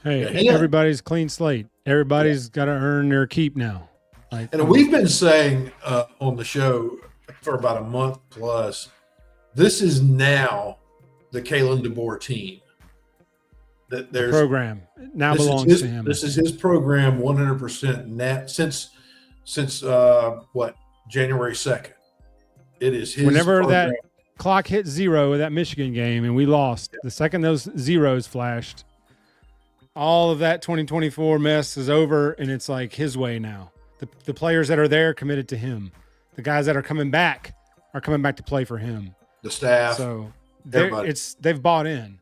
Speaker 1: Hey, everybody's clean slate. Everybody's got to earn their keep now.
Speaker 3: And we've been saying on the show for about a month plus, this is now the Kalen DeBoer team. That there's
Speaker 1: program now belongs to him.
Speaker 3: This is his program 100% net since January 2nd. It is his
Speaker 1: Whenever
Speaker 3: program.
Speaker 1: that clock hit zero of that Michigan game and we lost, the second those zeros flashed, all of that 2024 mess is over, and it's like his way now. The players that are there committed to him. The guys that are coming back to play for him.
Speaker 3: The staff.
Speaker 1: So
Speaker 3: everybody.
Speaker 1: they've bought in.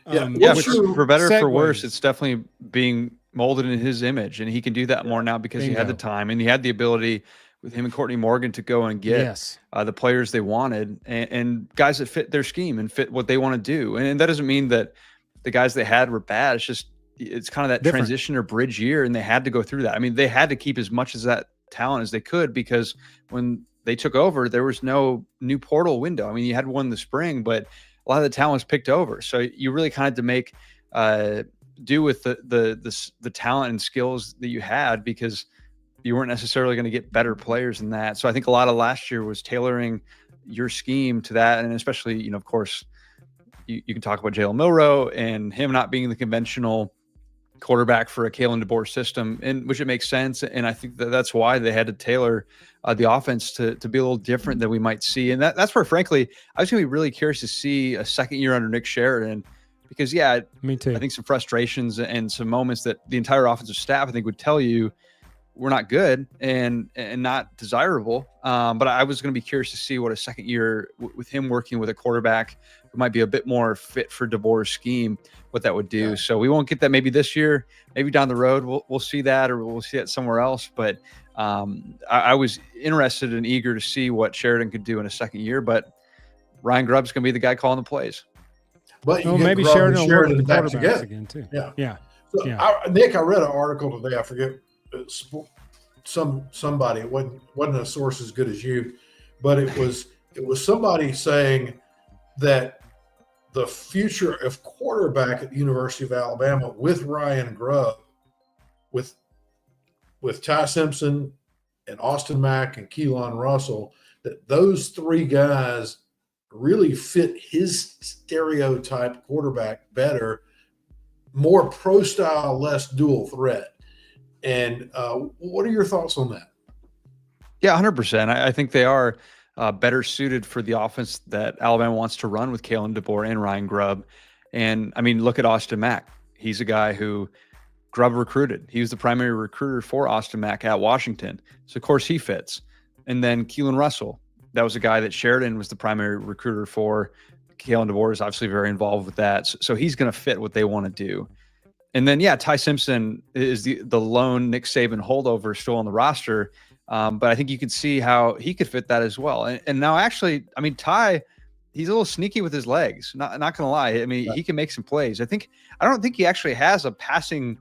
Speaker 4: For better or for worse,
Speaker 1: segues.
Speaker 4: it's definitely being molded in his image, and he can do that more now because he had the time and he had the ability with him and Courtney Morgan to go and get the players they wanted and guys that fit their scheme and fit what they want to do. And that doesn't mean that the guys they had were bad. It's kind of that transition or bridge year, and they had to go through that. I mean, they had to keep as much of that talent as they could because when they took over, there was no new portal window. I mean, you had one in the spring, but a lot of the talent was picked over. So you really kind of had to make do with the talent and skills that you had because you weren't necessarily going to get better players than that. So I think a lot of last year was tailoring your scheme to that. And especially, of course, you can talk about Jalen Milroe and him not being the conventional quarterback for a Kalen DeBoer system, and which it makes sense. And I think that's why they had to tailor the offense to be a little different than we might see. And that's where, frankly, I was going to be really curious to see a second year under Nick Sheridan because,
Speaker 1: me too.
Speaker 4: I think some frustrations and some moments that the entire offensive staff, I think, would tell you we're not good and not desirable. But I was going to be curious to see what a second year with him working with a quarterback who might be a bit more fit for DeBoer's scheme, what that would do. So we won't get that maybe this year, maybe down the road. We'll see that, or we'll see it somewhere else. But I was interested and eager to see what Sheridan could do in a second year. But Ryan Grubb's going to be the guy calling the plays.
Speaker 3: But
Speaker 1: maybe Sheridan will work with the quarterbacks again too.
Speaker 3: Yeah.
Speaker 1: Yeah.
Speaker 3: Nick, I read an article today. I forget somebody. It wasn't a source as good as you, but it was somebody saying that the future of quarterback at the University of Alabama with Ryan Grubb, with Ty Simpson and Austin Mack and Keelan Russell, that those three guys really fit his stereotype quarterback better, more pro style, less dual threat. And what are your thoughts on that?
Speaker 4: Yeah, 100%. I think they are better suited for the offense that Alabama wants to run with Kalen DeBoer and Ryan Grubb. And I mean, look at Austin Mack. He's a guy who Grubb recruited. He was the primary recruiter for Austin Mack at Washington. So, of course, he fits. And then Keelan Russell, that was a guy that Sheridan was the primary recruiter for. Kalen DeBoer is obviously very involved with that. So he's going to fit what they want to do. And then, yeah, Ty Simpson is the lone Nick Saban holdover still on the roster. But I think you can see how he could fit that as well. And now, actually, I mean, Ty, he's a little sneaky with his legs. Not going to lie. I mean, he can make some plays. I don't think he actually has a passing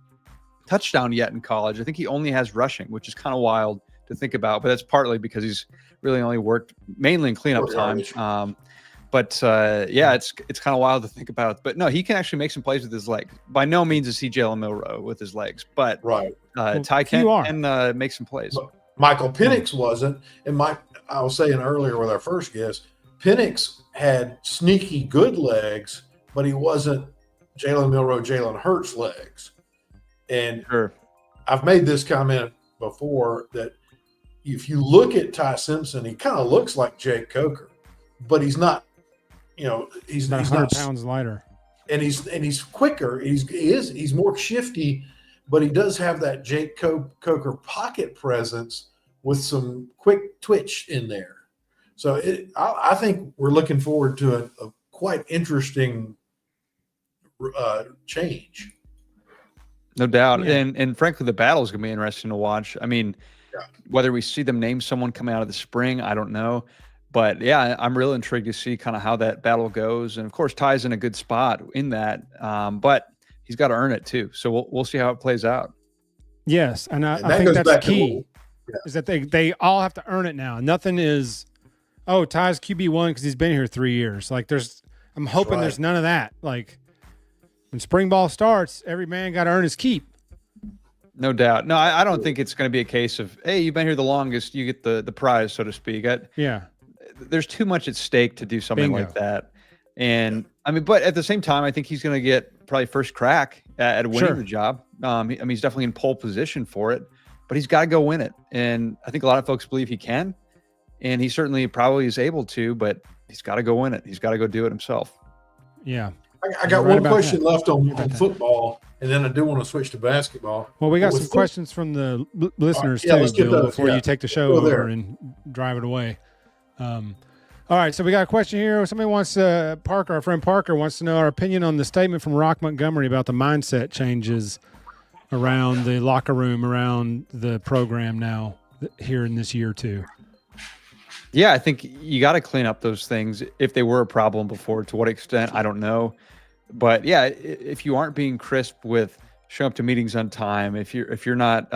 Speaker 4: touchdown yet in college. I think he only has rushing, which is kind of wild to think about. But that's partly because he's really only worked mainly in cleanup time. Yeah, it's kind of wild to think about. But no, he can actually make some plays with his legs. By no means is he Jalen Milroe with his legs, but Ty can make some plays.
Speaker 3: Michael Penix wasn't, and I was saying earlier with our first guest, Penix had sneaky good legs, but he wasn't Jalen Milroe, Jalen Hurts legs. And I've made this comment before that if you look at Ty Simpson, he kind of looks like Jake Coker, but he's not. He's
Speaker 1: 100 pounds lighter,
Speaker 3: and he's quicker. He's more shifty, but he does have that Jake Coker pocket presence with some quick twitch in there. So I think we're looking forward to a quite interesting change.
Speaker 4: No doubt. Yeah. And frankly, the battle is going to be interesting to watch. I mean, whether we see them name someone coming out of the spring, I don't know. But yeah, I'm really intrigued to see kind of how that battle goes. And of course, Ty's in a good spot in that, but he's got to earn it too. So we'll see how it plays out.
Speaker 1: Yes, and I think that's key. Is that they all have to earn it now. Nothing is, Ty's QB1 because he's been here 3 years. Like I'm hoping there's none of that. Like when spring ball starts, every man got to earn his keep.
Speaker 4: No doubt. No, I don't think it's going to be a case of, hey, you've been here the longest, you get the prize, so to speak. There's too much at stake to do something like that. And I mean, but at the same time, I think he's going to get probably first crack at winning the job. I mean, he's definitely in pole position for it, but he's got to go win it. And I think a lot of folks believe he can, and he certainly probably is able to, but he's got to go win it. He's got to go do it himself.
Speaker 1: Yeah.
Speaker 3: I got one question left on football, and then I do want to switch to basketball.
Speaker 1: Well, we got some questions from the listeners too, Bill, before you take the show over and drive it away. All right, so we got a question here. Somebody wants our friend Parker wants to know our opinion on the statement from Rock Montgomery about the mindset changes around the locker room, around the program now here in this year too.
Speaker 4: Yeah, I think you got to clean up those things if they were a problem before. To what extent, I don't know. But yeah, if you aren't being crisp with showing up to meetings on time, if you're not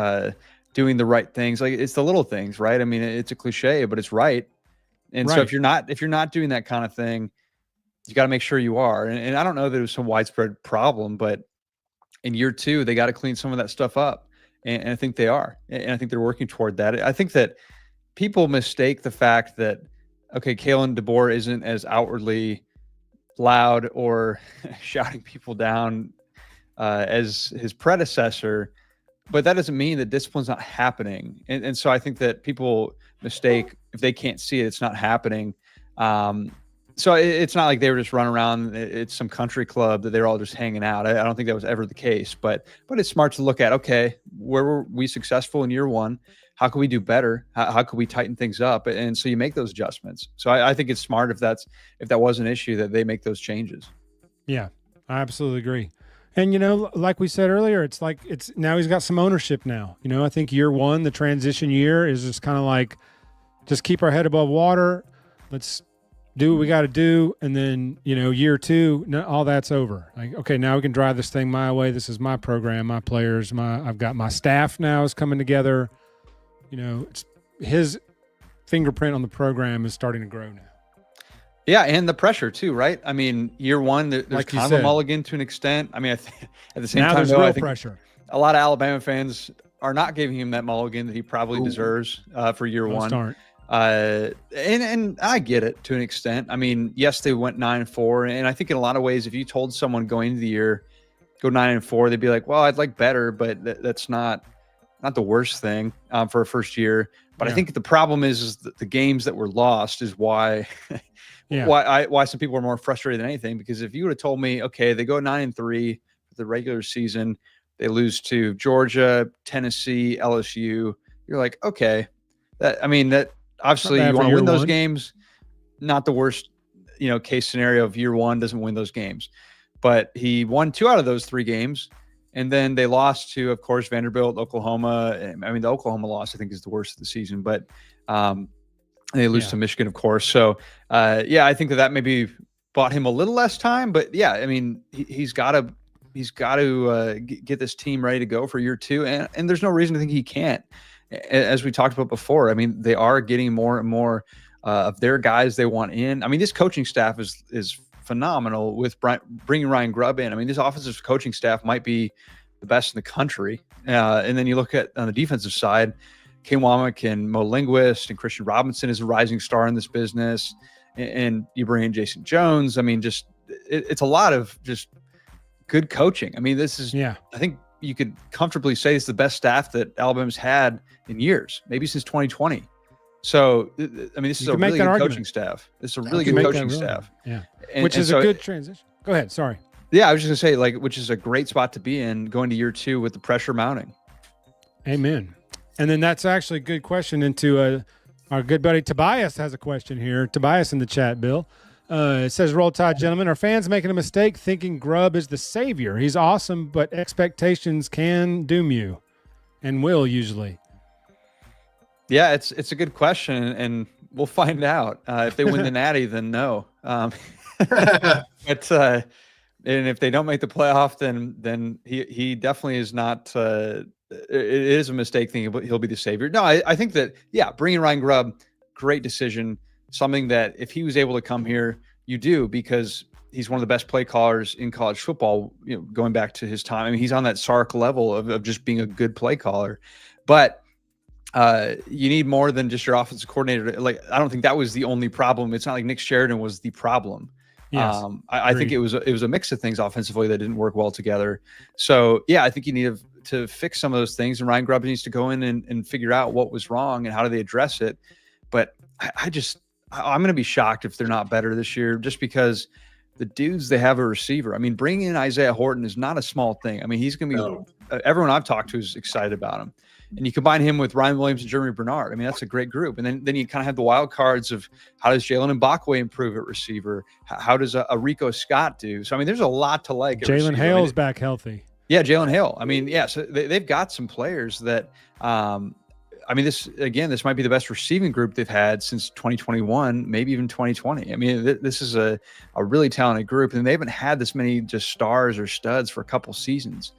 Speaker 4: doing the right things, like it's the little things, right? I mean, it's a cliche, but it's right. And so if you're not doing that kind of thing, you got to make sure you are. And I don't know that it was some widespread problem, but in year two, they got to clean some of that stuff up. And I think they are. And I think they're working toward that. I think that people mistake the fact that, okay, Kalen DeBoer isn't as outwardly loud or shouting people down as his predecessor, but that doesn't mean that discipline's not happening. And so I think that people mistake, if they can't see it, it's not happening. So it's not like they were just running around. It's some country club that they're all just hanging out. I don't think that was ever the case, but it's smart to look at, okay, where were we successful in year one? How can we do better? How can we tighten things up? And so you make those adjustments. So I think it's smart if that was an issue that they make those changes.
Speaker 1: Yeah, I absolutely agree. And, like we said earlier, it's like now he's got some ownership now. I think year one, the transition year is just kind of like, just keep our head above water. Let's do what we got to do, and then year two, all that's over. Like, okay, now we can drive this thing my way. This is my program, my players, I've got my staff now is coming together. It's his fingerprint on the program is starting to grow now.
Speaker 4: Yeah, and the pressure too, right? I mean, year one, there's
Speaker 1: like
Speaker 4: kind of a mulligan to an extent. I mean, at the same
Speaker 1: now
Speaker 4: time,
Speaker 1: there's
Speaker 4: though,
Speaker 1: real
Speaker 4: I think
Speaker 1: pressure.
Speaker 4: A lot of Alabama fans are not giving him that mulligan that he probably deserves for year one.
Speaker 1: Aren't.
Speaker 4: And I get it to an extent. I mean, yes, they went 9-4, and I think in a lot of ways, if you told someone going into the year, go 9-4, they'd be like, well, I'd like better, but that's not the worst thing for a first year. But I think the problem is that the games that were lost is why why some people are more frustrated than anything. Because if you would have told me, okay, they go 9-3 for the regular season, they lose to Georgia, Tennessee, LSU, you're like, okay, that obviously you want to win those games. Not the worst, case scenario of year one doesn't win those games, but he won 2 out of those 3 games. And then they lost to, of course, Vanderbilt, Oklahoma. I mean, the Oklahoma loss, I think, is the worst of the season, but they lose to Michigan, of course. So, I think that maybe bought him a little less time. But yeah, I mean, he's got to get this team ready to go for year 2, and there's no reason to think he can't. As we talked about before, I mean, they are getting more and more of their guys they want in. I mean, this coaching staff is phenomenal with bringing Ryan Grubb in. I mean, this offensive coaching staff might be the best in the country. And then you look at on the defensive side, Kane Womack and Mo Linguist and Christian Robinson is a rising star in this business. And you bring in Jason Jones. I mean, just it's a lot of just good coaching. I mean, this is, I think you could comfortably say it's the best staff that Alabama's had in years, maybe since 2020. So, I mean, this is a really good coaching staff. It's a really good coaching staff.
Speaker 1: Yeah. Which is a good transition. Go ahead. Sorry.
Speaker 4: Yeah. I was just going to say, which is a great spot to be in going to year 2 with the pressure mounting.
Speaker 1: Amen. And then that's actually a good question into our good buddy Tobias has a question here. Tobias in the chat, Bill. It says, Roll Tide, gentlemen. Are fans making a mistake thinking Grubb is the savior? He's awesome, but expectations can doom you and will usually.
Speaker 4: Yeah, it's a good question, and we'll find out. If they win the Natty, then no. But and if they don't make the playoff, then he definitely is not. It is a mistake thinking he'll be the savior. No, I think that bringing Ryan Grubb, great decision. Something that if he was able to come here, you do, because he's one of the best play callers in college football. Going back to his time, I mean, he's on that Sark level of just being a good play caller, but. You need more than just your offensive coordinator. I don't think that was the only problem. It's not like Nick Sheridan was the problem.
Speaker 1: Yes,
Speaker 4: I think it was a mix of things offensively that didn't work well together. So I think you need to fix some of those things, and Ryan Grubb needs to go in and figure out what was wrong and how do they address it. But I'm going to be shocked if they're not better this year, just because the dudes they have a receiver. I mean, bringing in Isaiah Horton is not a small thing. I mean, he's going to be everyone I've talked to is excited about him. And you combine him with Ryan Williams and Jeremy Bernard. I mean, that's a great group. And then you kind of have the wild cards of how does Jalen Mbakwe improve at receiver? How does a Rico Scott do? So, I mean, there's a lot to like.
Speaker 1: Jalen Hale's back healthy.
Speaker 4: Yeah, Jalen Hale. I mean, so they've got some players that this might be the best receiving group they've had since 2021, maybe even 2020. I mean, this is a really talented group, and they haven't had this many just stars or studs for a couple seasons.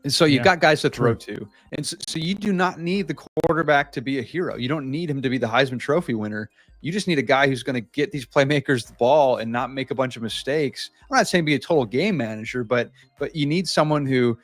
Speaker 4: And so you've got guys to throw to. And so you do not need the quarterback to be a hero. You don't need him to be the Heisman Trophy winner. You just need a guy who's going to get these playmakers the ball and not make a bunch of mistakes. I'm not saying be a total game manager, but you need someone who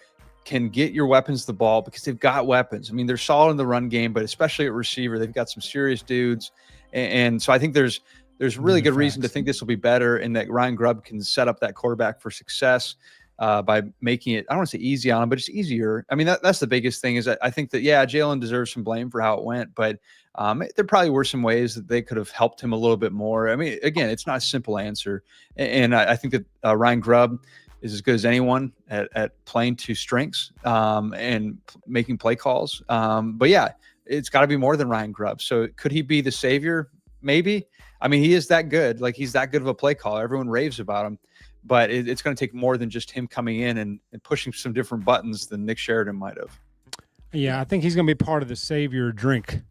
Speaker 4: can get your weapons the ball, because they've got weapons. I mean, they're solid in the run game, but especially at receiver, they've got some serious dudes. And so I think there's really good reason to think this will be better, and that Ryan Grubb can set up that quarterback for success. By making it, I don't want to say easy on him, but just easier. I mean, that's the biggest thing is that I think that, Jalen deserves some blame for how it went, but there probably were some ways that they could have helped him a little bit more. I mean, again, it's not a simple answer. And I think that Ryan Grubb is as good as anyone at playing to strengths and making play calls. But it's got to be more than Ryan Grubb. So could he be the savior? Maybe. I mean, he is that good. Like, he's that good of a play caller. Everyone raves about him. But it's going to take more than just him coming in and pushing some different buttons than Nick Sheridan might have.
Speaker 1: Yeah, I think he's going to be part of the savior drink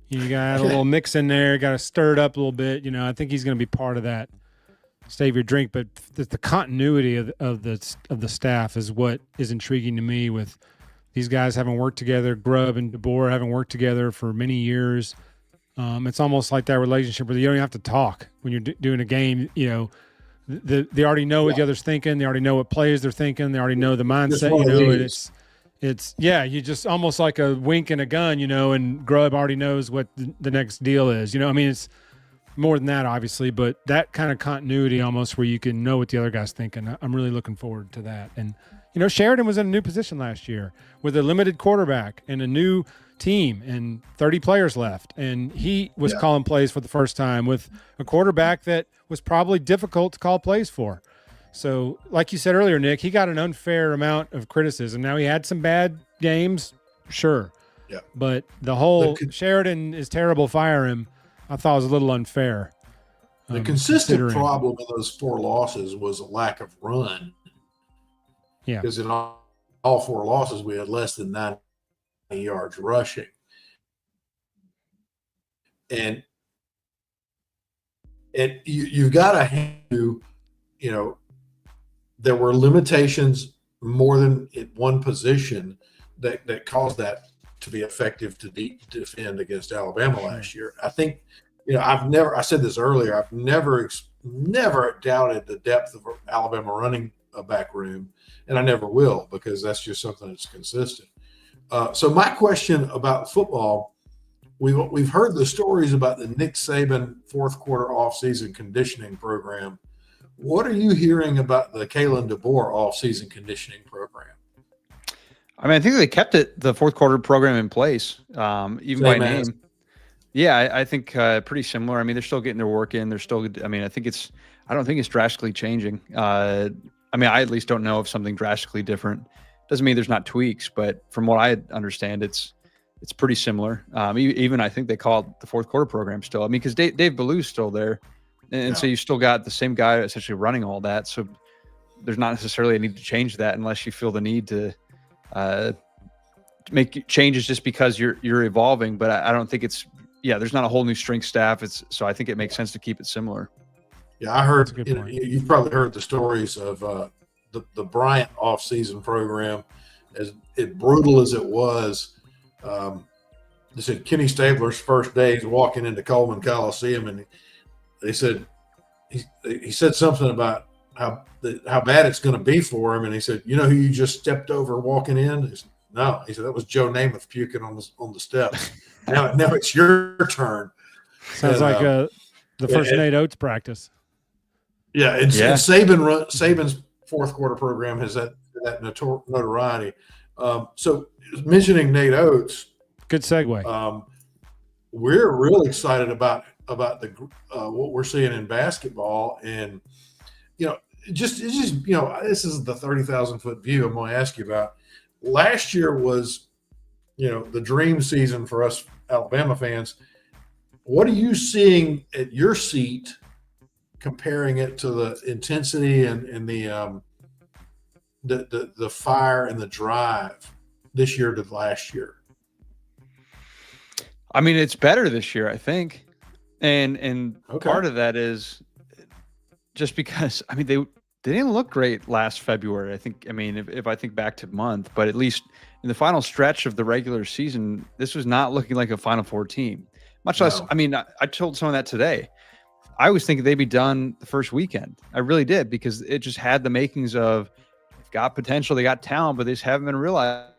Speaker 1: You got to add a little mix in there. Got to stir it up a little bit. I think he's going to be part of that. Save your drink, but the continuity of the staff is what is intriguing to me. With these guys having worked together, Grubb and DeBoer having worked together for many years. It's almost like that relationship where you don't even have to talk when you're doing a game. They already know what the other's thinking. They already know what plays they're thinking. They already know the mindset. It's you just almost like a wink and a gun, and Grubb already knows what the next deal is. It's more than that, obviously, but that kind of continuity almost where you can know what the other guy's thinking. I'm really looking forward to that. And, Sheridan was in a new position last year with a limited quarterback and a new team and 30 players left. And he was calling plays for the first time with a quarterback that was probably difficult to call plays for. So like you said earlier, Nick, he got an unfair amount of criticism. Now he had some bad games, sure.
Speaker 3: Yeah.
Speaker 1: But the whole Sheridan is terrible, fire him, I thought was a little unfair.
Speaker 3: The consistent problem in those 4 losses was a lack of run.
Speaker 1: Yeah.
Speaker 3: Because in all 4 losses, we had less than 90 yards rushing. And you've got to have, there were limitations more than at one position that caused that to be effective to defend against Alabama last year. I think, I said this earlier, I've never doubted the depth of Alabama running back room, and I never will, because that's just something that's consistent. So my question about football, we've heard the stories about the Nick Saban fourth quarter offseason conditioning program. What are you hearing about the Kalen DeBoer offseason conditioning program?
Speaker 4: I think they kept the fourth quarter program in place, even by name. Yeah, I think pretty similar. They're still getting their work in. They're still. I don't think it's drastically changing. I at least don't know of something drastically different. Doesn't mean there's not tweaks, but from what I understand, it's pretty similar. Even I think they call it the fourth quarter program still. Because Dave Ballew's still there, and so you still got the same guy essentially running all that. So there's not necessarily a need to change that unless you feel the need to make changes just because you're evolving. But I don't think it's. Yeah, there's not a whole new strength staff. So I think it makes sense to keep it similar.
Speaker 3: Yeah, I heard. You've probably heard the stories of the Bryant off-season program. As brutal as it was, they said Kenny Stabler's first day he's walking into Coleman Coliseum, and they said he said something about how bad it's going to be for him, and he said, "You know who you just stepped over walking in?" He said, "No." He said, "That was Joe Namath puking on the steps." Now it's your turn.
Speaker 1: Sounds like the first Nate Oates practice.
Speaker 3: Yeah, and Saban's fourth quarter program has that notoriety. So mentioning Nate Oates,
Speaker 1: good segue.
Speaker 3: We're really excited about the what we're seeing in basketball, and this is the 30,000-foot view I'm going to ask you about. Last year was the dream season for us Alabama fans. What are you seeing at your seat, comparing it to the intensity and the fire and the drive this year to last year?
Speaker 4: It's better this year, I think, and part of that is just because they didn't look great last February. I think if I think back to month, but at least in the final stretch of the regular season, this was not looking like a Final Four team. Much less, I told someone that today. I was thinking they'd be done the first weekend. I really did, because it just had the makings of they've got potential, they got talent, but they just haven't been realized.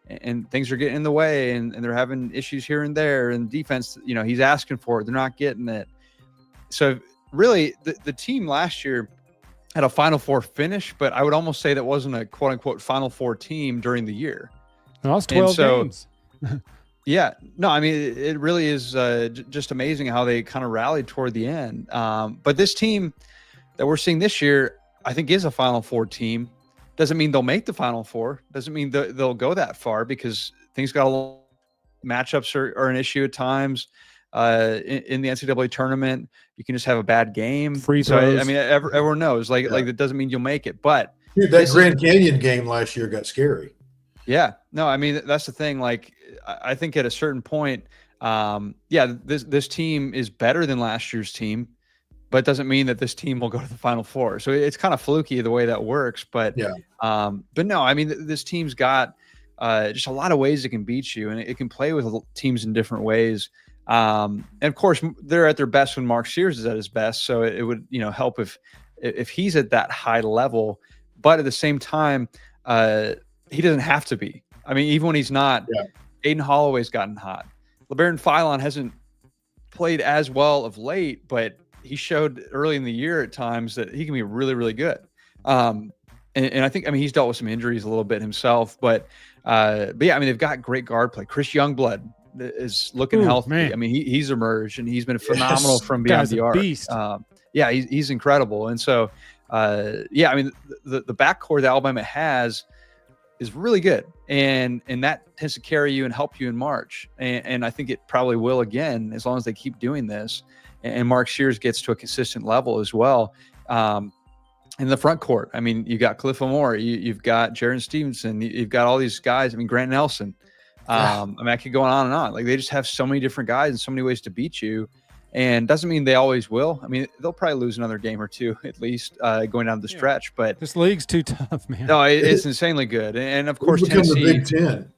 Speaker 4: And things are getting in the way, and they're having issues here and there. And defense, he's asking for it. They're not getting it. So really, the team last year had a Final Four finish, but I would almost say that wasn't a quote unquote Final Four team during the year.
Speaker 1: That was 12 games.
Speaker 4: Yeah, no, it really is just amazing how they kind of rallied toward the end. But this team that we're seeing this year, I think, is a Final Four team. Doesn't mean they'll make the Final Four. Doesn't mean they'll go that far, because things got a little matchups are an issue at times. In the NCAA tournament, you can just have a bad game.
Speaker 1: Free throws.
Speaker 4: So, everyone knows, like that doesn't mean you'll make it. But
Speaker 3: dude, that Grand Canyon game last year got scary.
Speaker 4: Yeah, no, that's the thing. Like, I think at a certain point, this team is better than last year's team, but it doesn't mean that this team will go to the Final Four. So it's kind of fluky the way that works. But no, I mean, this team's got just a lot of ways it can beat you, and it can play with teams in different ways. And of course, they're at their best when Mark Sears is at his best. So it would, help if he's at that high level. But at the same time, he doesn't have to be. I mean, even when he's not, Aiden Holloway's gotten hot. LeBaron Philon hasn't played as well of late, but he showed early in the year at times that he can be really, really good. And I think, he's dealt with some injuries a little bit himself, but yeah, they've got great guard play. Chris Youngblood is looking healthy. Man. He's emerged and he's been phenomenal from beyond the arc. Beast. He's incredible. And so, the backcourt that Alabama has is really good, and that tends to carry you and help you in March. And I think it probably will again, as long as they keep doing this. And Mark Sears gets to a consistent level as well. In the front court, you got Cliff Amore, you've got Jaron Stevenson, you've got all these guys. Grant Nelson. I could go on and on. Like, they just have so many different guys and so many ways to beat you. And doesn't mean they always will. They'll probably lose another game or two at least going down the stretch. But
Speaker 1: this league's too tough, man.
Speaker 4: No, it's insanely good. And of course,
Speaker 3: Tennessee. The Big Ten.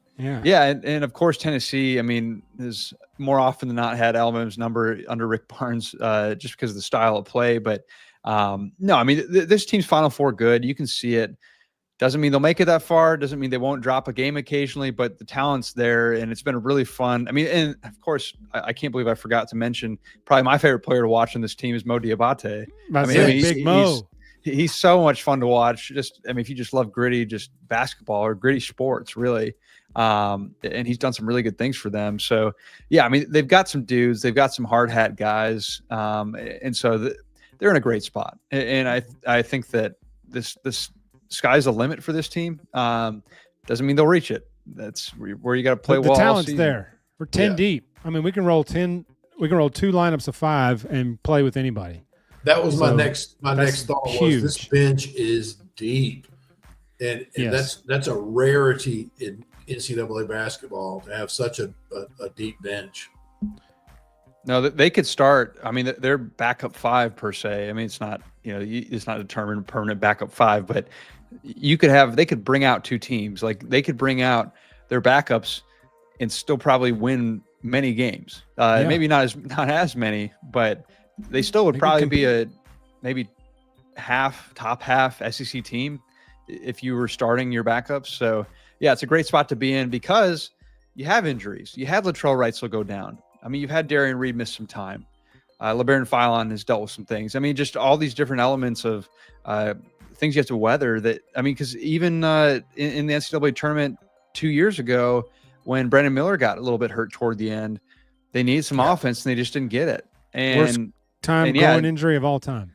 Speaker 4: Yeah, and of course, Tennessee. Has more often than not had Alabama's number under Rick Barnes, just because of the style of play. But no, this team's Final Four good. You can see it. Doesn't mean they'll make it that far. Doesn't mean they won't drop a game occasionally, but the talent's there, and it's been really fun. And of course, I can't believe I forgot to mention probably my favorite player to watch on this team is Mo Diabate.
Speaker 1: Big Mo.
Speaker 4: He's so much fun to watch. If you just love gritty, just basketball or gritty sports, really. And he's done some really good things for them. So, yeah, they've got some dudes. They've got some hard hat guys. And so they're in a great spot. And I think that this sky's the limit for this team. Doesn't mean they'll reach it. That's where you got to play well.
Speaker 1: The talent's there. We're 10 deep. We can roll 10. We can roll 2 lineups of 5 and play with anybody.
Speaker 3: That was my next thought. Was this bench is deep, and that's a rarity in NCAA basketball to have such a deep bench.
Speaker 4: No, they could start. They're backup 5 per se. It's not it's not determined permanent backup 5, but they could bring out 2 teams. Like, they could bring out their backups and still probably win many games. Maybe not as many, but they still would probably be a maybe top half SEC team if you were starting your backups. So yeah, it's a great spot to be in because you have injuries. You had Latrell Wright will go down. You've had Darian Reed miss some time. LeBaron Philon has dealt with some things. Just all these different elements of things you have to weather that, because even in the NCAA tournament 2 years ago, when Brandon Miller got a little bit hurt toward the end, they needed some offense and they just didn't get it. And
Speaker 1: worst time growing injury of all time.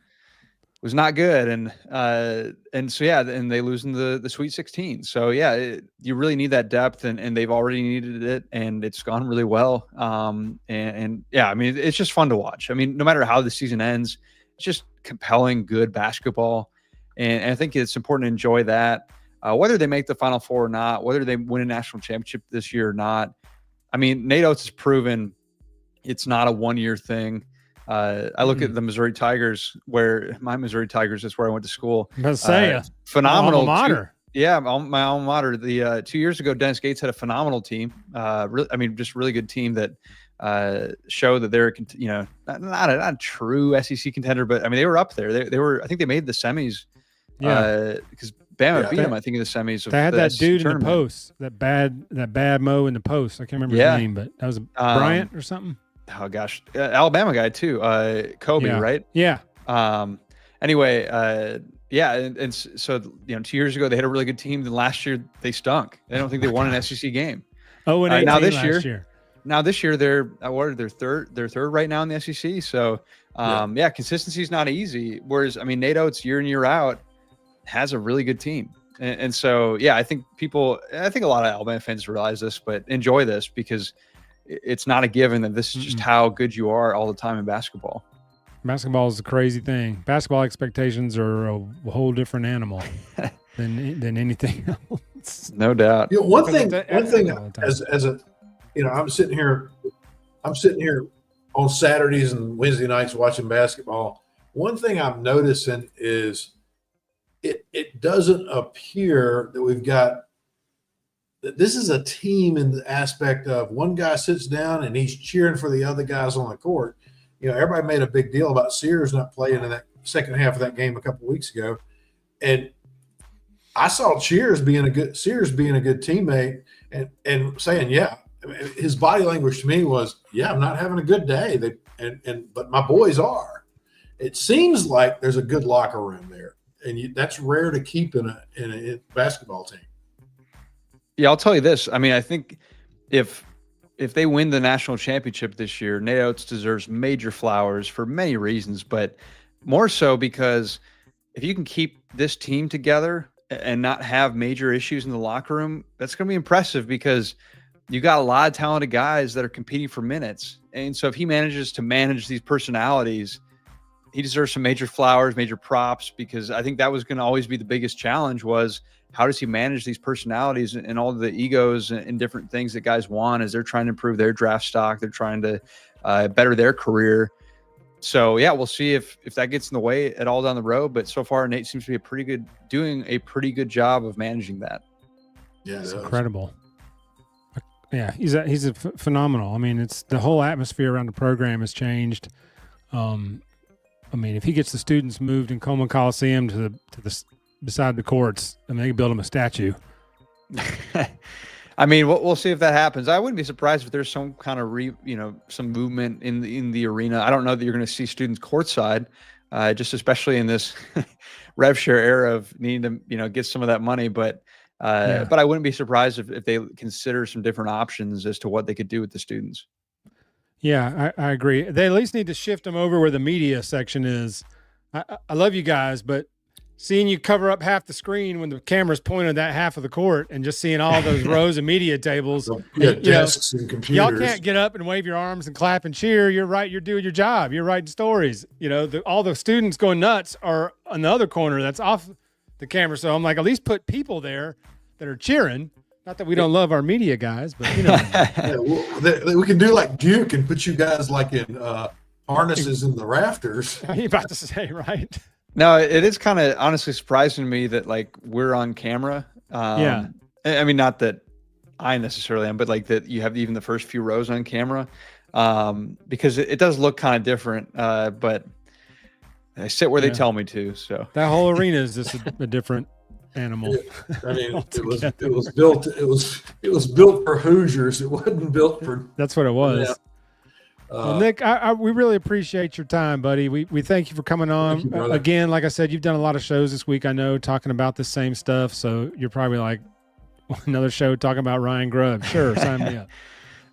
Speaker 4: Was not good. And so, and they lose in the Sweet 16. So you really need that depth and they've already needed it and it's gone really well. It's just fun to watch. No matter how the season ends, it's just compelling, good basketball. And I think it's important to enjoy that, whether they make the Final Four or not, whether they win a national championship this year or not. Nate Oates has proven it's not a 1-year thing. I look at the Missouri Tigers, where my Missouri Tigers is where I went to school. Phenomenal.
Speaker 1: Alma mater.
Speaker 4: My alma mater. The 2 years ago, Dennis Gates had a phenomenal team. Just really good team that show that they're not a true SEC contender, but they were up there. They were. I think they made the semis. Because Bama beat them. I think in the semis.
Speaker 1: They had that dude in the post. That bad Mo in the post. I can't remember his name, but that was Bryant or something.
Speaker 4: Oh gosh, Alabama guy too, Kobe, right?
Speaker 1: Yeah.
Speaker 4: Anyway, and so 2 years ago they had a really good team. Then last year they stunk. I don't think they won an SEC game.
Speaker 1: Oh, and
Speaker 4: now this year. Now this year they're third. They're third right now in the SEC. So consistency is not easy. Whereas Nate Oates year in year out has a really good team. And so I think a lot of Alabama fans realize this, but enjoy this because it's not a given that this is just how good you are all the time in basketball.
Speaker 1: Basketball is a crazy thing. Basketball expectations are a whole different animal than anything else.
Speaker 4: No doubt.
Speaker 3: One thing as a I'm sitting here I'm sitting here on Saturdays and Wednesday nights watching basketball. One thing I'm noticing is it doesn't appear that we've got that this is a team in the aspect of one guy sits down and he's cheering for the other guys on the court. You know, everybody made a big deal about Sears not playing in that second half of that game a couple of weeks ago. And I saw Sears being a good teammate and saying, yeah, his body language to me was, yeah, I'm not having a good day. But my boys are. It seems like there's a good locker room there. And that's rare to keep in a basketball team.
Speaker 4: Yeah, I'll tell you this. I mean, I think if they win the national championship this year, Nate Oates deserves major flowers for many reasons, but more so because if you can keep this team together and not have major issues in the locker room, that's going to be impressive because you got a lot of talented guys that are competing for minutes. And so if he manages to manage these personalities, he deserves some major flowers, major props, because I think that was going to always be the biggest challenge was how does he manage these personalities and all the egos and different things that guys want as they're trying to improve their draft stock. They're trying to better their career. So yeah, we'll see if that gets in the way at all down the road. But so far, Nate seems to be doing a pretty good job of managing that.
Speaker 1: Yeah, it's incredible. Yeah, he's a phenomenal. I mean, it's the whole atmosphere around the program has changed. I mean, if he gets the students moved in Coleman Coliseum to the beside the courts, I mean, they can build him a statue.
Speaker 4: I mean, we'll see if that happens. I wouldn't be surprised if there's some kind of some movement in the arena. I don't know that you're going to see students courtside, just especially in this rev share era of needing to get some of that money. But I wouldn't be surprised if they consider some different options as to what they could do with the students.
Speaker 1: Yeah, I agree. They at least need to shift them over where the media section is. I love you guys, but seeing you cover up half the screen when the camera's pointed at that half of the court and just seeing all those rows of media tables.
Speaker 3: Desks and computers.
Speaker 1: Y'all can't get up and wave your arms and clap and cheer. You're right. You're doing your job. You're writing stories. All the students going nuts are on the other corner that's off the camera. So I'm like, at least put people there that are cheering. Not that we don't love our media guys, but
Speaker 3: we can do like Duke and put you guys like in harnesses in the rafters.
Speaker 1: You're about to say, right?
Speaker 4: No, it is kind of honestly surprising to me that like we're on camera. I mean, not that I necessarily am, but like that you have even the first few rows on camera, because it does look kind of different. But I sit where they tell me to. So
Speaker 1: that whole arena is just a different animal.
Speaker 3: I mean, it was built for Hoosiers. It wasn't built for.
Speaker 1: That's what it was. Yeah. Well, Nick, we really appreciate your time, buddy. We thank you for coming on. Again, like I said, you've done a lot of shows this week, I know, talking about the same stuff. So you're probably like, another show talking about Ryan Grubb. Sure, sign me up.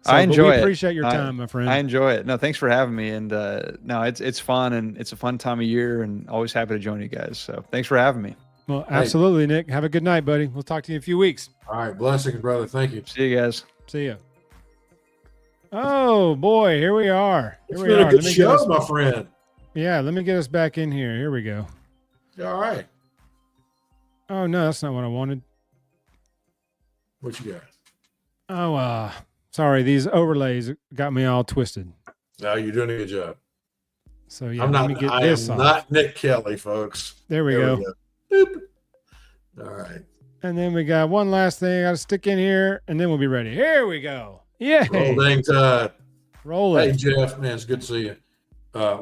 Speaker 1: So,
Speaker 4: I enjoy it.
Speaker 1: We appreciate your time, my friend.
Speaker 4: I enjoy it. No, thanks for having me. And no, it's fun, and it's a fun time of year, and always happy to join you guys. So thanks for having me.
Speaker 1: Well, absolutely, Nick. Have a good night, buddy. We'll talk to you in a few weeks.
Speaker 3: All right. Blessings, brother. Thank you.
Speaker 4: See you guys.
Speaker 1: See you. Oh, boy. Here we are.
Speaker 3: It's been a good show, my friend.
Speaker 1: Yeah. Let me get us back in here. Here we go.
Speaker 3: All right.
Speaker 1: Oh, no. That's not what I wanted.
Speaker 3: What you got?
Speaker 1: Oh, sorry. These overlays got me all twisted.
Speaker 3: No, you're doing a good job.
Speaker 1: So, yeah.
Speaker 3: I am
Speaker 1: off.
Speaker 3: not Nick Kelly, folks.
Speaker 1: There we go.
Speaker 3: Boop. All right.
Speaker 1: And then we got one last thing I got to stick in here, and then we'll be ready. Here we go. Yeah.
Speaker 3: Roll dang tide.
Speaker 1: Roll it.
Speaker 3: Hey, Jeff, man, it's good to see you.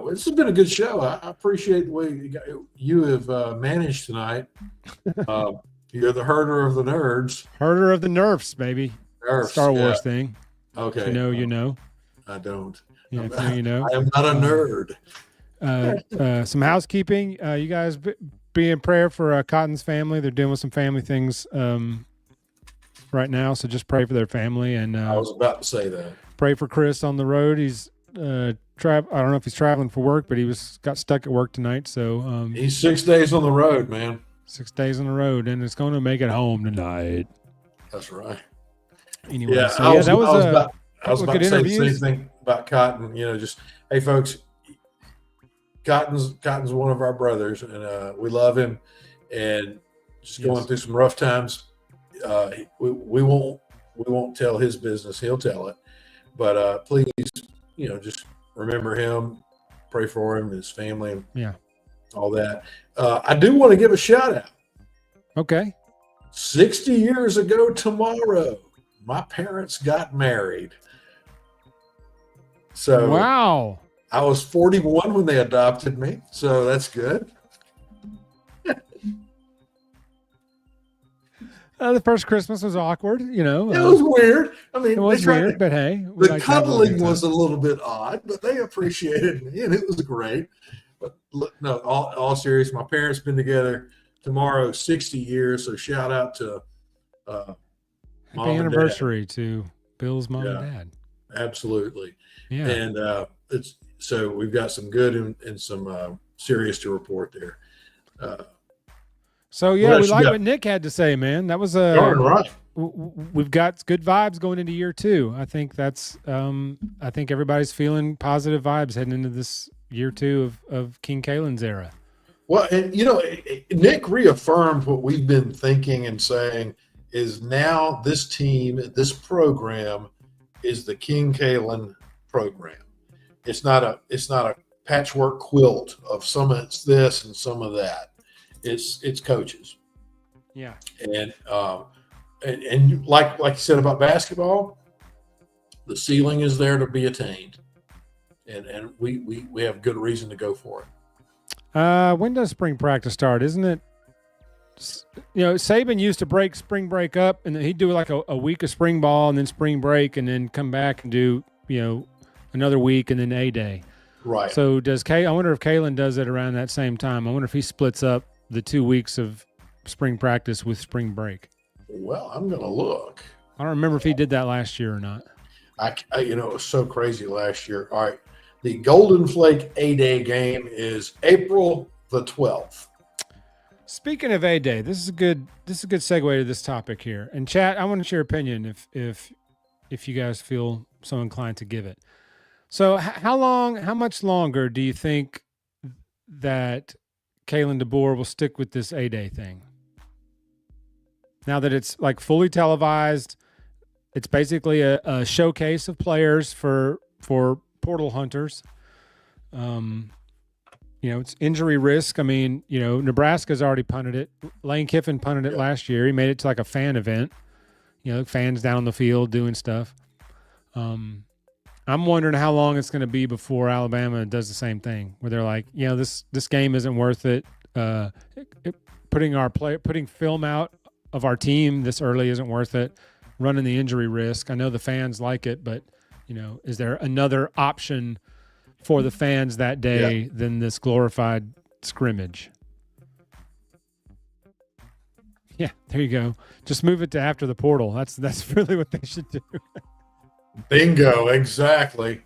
Speaker 3: This has been a good show. I appreciate the way you have managed tonight. You're the herder of the nerds.
Speaker 1: Herder of the nerfs, baby.
Speaker 3: Nerfs,
Speaker 1: Star Wars thing.
Speaker 3: Okay.
Speaker 1: You know.
Speaker 3: I don't.
Speaker 1: Yeah, you know.
Speaker 3: I am not a
Speaker 1: nerd. Some housekeeping. You guys be in prayer for Cotton's family. They're dealing with some family things right now, so just pray for their family. And
Speaker 3: I was about to say that.
Speaker 1: Pray for Chris on the road. He's I don't know if he's traveling for work, but he got stuck at work tonight. So
Speaker 3: he's 6 days on the road, man.
Speaker 1: 6 days on the road, and it's going to make it home tonight.
Speaker 3: That's right.
Speaker 1: Anyway,
Speaker 3: yeah,
Speaker 1: so,
Speaker 3: I was about to say the
Speaker 1: interviews.
Speaker 3: same thing about Cotton. Just hey, folks. Cotton's one of our brothers, and we love him. And just going through some rough times. We won't tell his business; he'll tell it. But please just remember him, pray for him, his family, and
Speaker 1: Yeah.
Speaker 3: all that. I do want to give a shout out.
Speaker 1: Okay.
Speaker 3: 60 years ago tomorrow, my parents got married. So
Speaker 1: Wow.
Speaker 3: I was 41 when they adopted me, so that's good.
Speaker 1: The first Christmas was awkward,
Speaker 3: It was weird. I mean,
Speaker 1: it was weird, but hey, we
Speaker 3: the
Speaker 1: like to have a little
Speaker 3: cuddling
Speaker 1: good time.
Speaker 3: was a little bit odd, but they appreciated me, and it was great. But look, no, all serious. My parents been together tomorrow 60 years, so shout out to
Speaker 1: Happy
Speaker 3: mom and dad.
Speaker 1: anniversary to Bill's mom
Speaker 3: Yeah.
Speaker 1: and dad.
Speaker 3: Absolutely.
Speaker 1: Yeah.
Speaker 3: And so we've got some good and some serious to report there.
Speaker 1: So yeah,
Speaker 3: else
Speaker 1: we
Speaker 3: you
Speaker 1: like
Speaker 3: got?
Speaker 1: what Nick had to say, man. That was
Speaker 3: Darn right.
Speaker 1: we've got good vibes going into year 2. I think that's I think everybody's feeling positive vibes heading into this year 2 of King Kalen's era.
Speaker 3: Well, and Nick reaffirmed what we've been thinking and saying is now this team, this program is the King Kalen program. It's not a patchwork quilt of some of it's this and some of that. It's coaches.
Speaker 1: Yeah.
Speaker 3: And like you said about basketball, the ceiling is there to be attained. And we have good reason to go for it.
Speaker 1: When does spring practice start? Isn't it? Saban used to break spring break up, and then he'd do like a week of spring ball and then spring break, and then come back and do another week and then a day.
Speaker 3: Right.
Speaker 1: So I wonder if Kalen does it around that same time. I wonder if he splits up the 2 weeks of spring practice with spring break.
Speaker 3: Well, I'm going to look.
Speaker 1: I don't remember if he did that last year or not.
Speaker 3: It was so crazy last year. All right. The Golden Flake A-Day game is April the 12th.
Speaker 1: Speaking of A-Day, this is a good segue to this topic here. And chat, I want your opinion if you guys feel so inclined to give it. So how much longer do you think that Kalen DeBoer will stick with this A-Day thing? Now that it's like fully televised, it's basically a showcase of players for portal hunters. It's injury risk. I mean, Nebraska's already punted it. Lane Kiffin punted it last year. He made it to like a fan event, fans down the field doing stuff. I'm wondering how long it's going to be before Alabama does the same thing, where they're like, this game isn't worth it. Putting film out of our team this early isn't worth it. Running the injury risk. I know the fans like it, but is there another option for the fans that day than this glorified scrimmage? Yeah, there you go. Just move it to after the portal. That's really what they should do.
Speaker 3: Bingo, exactly.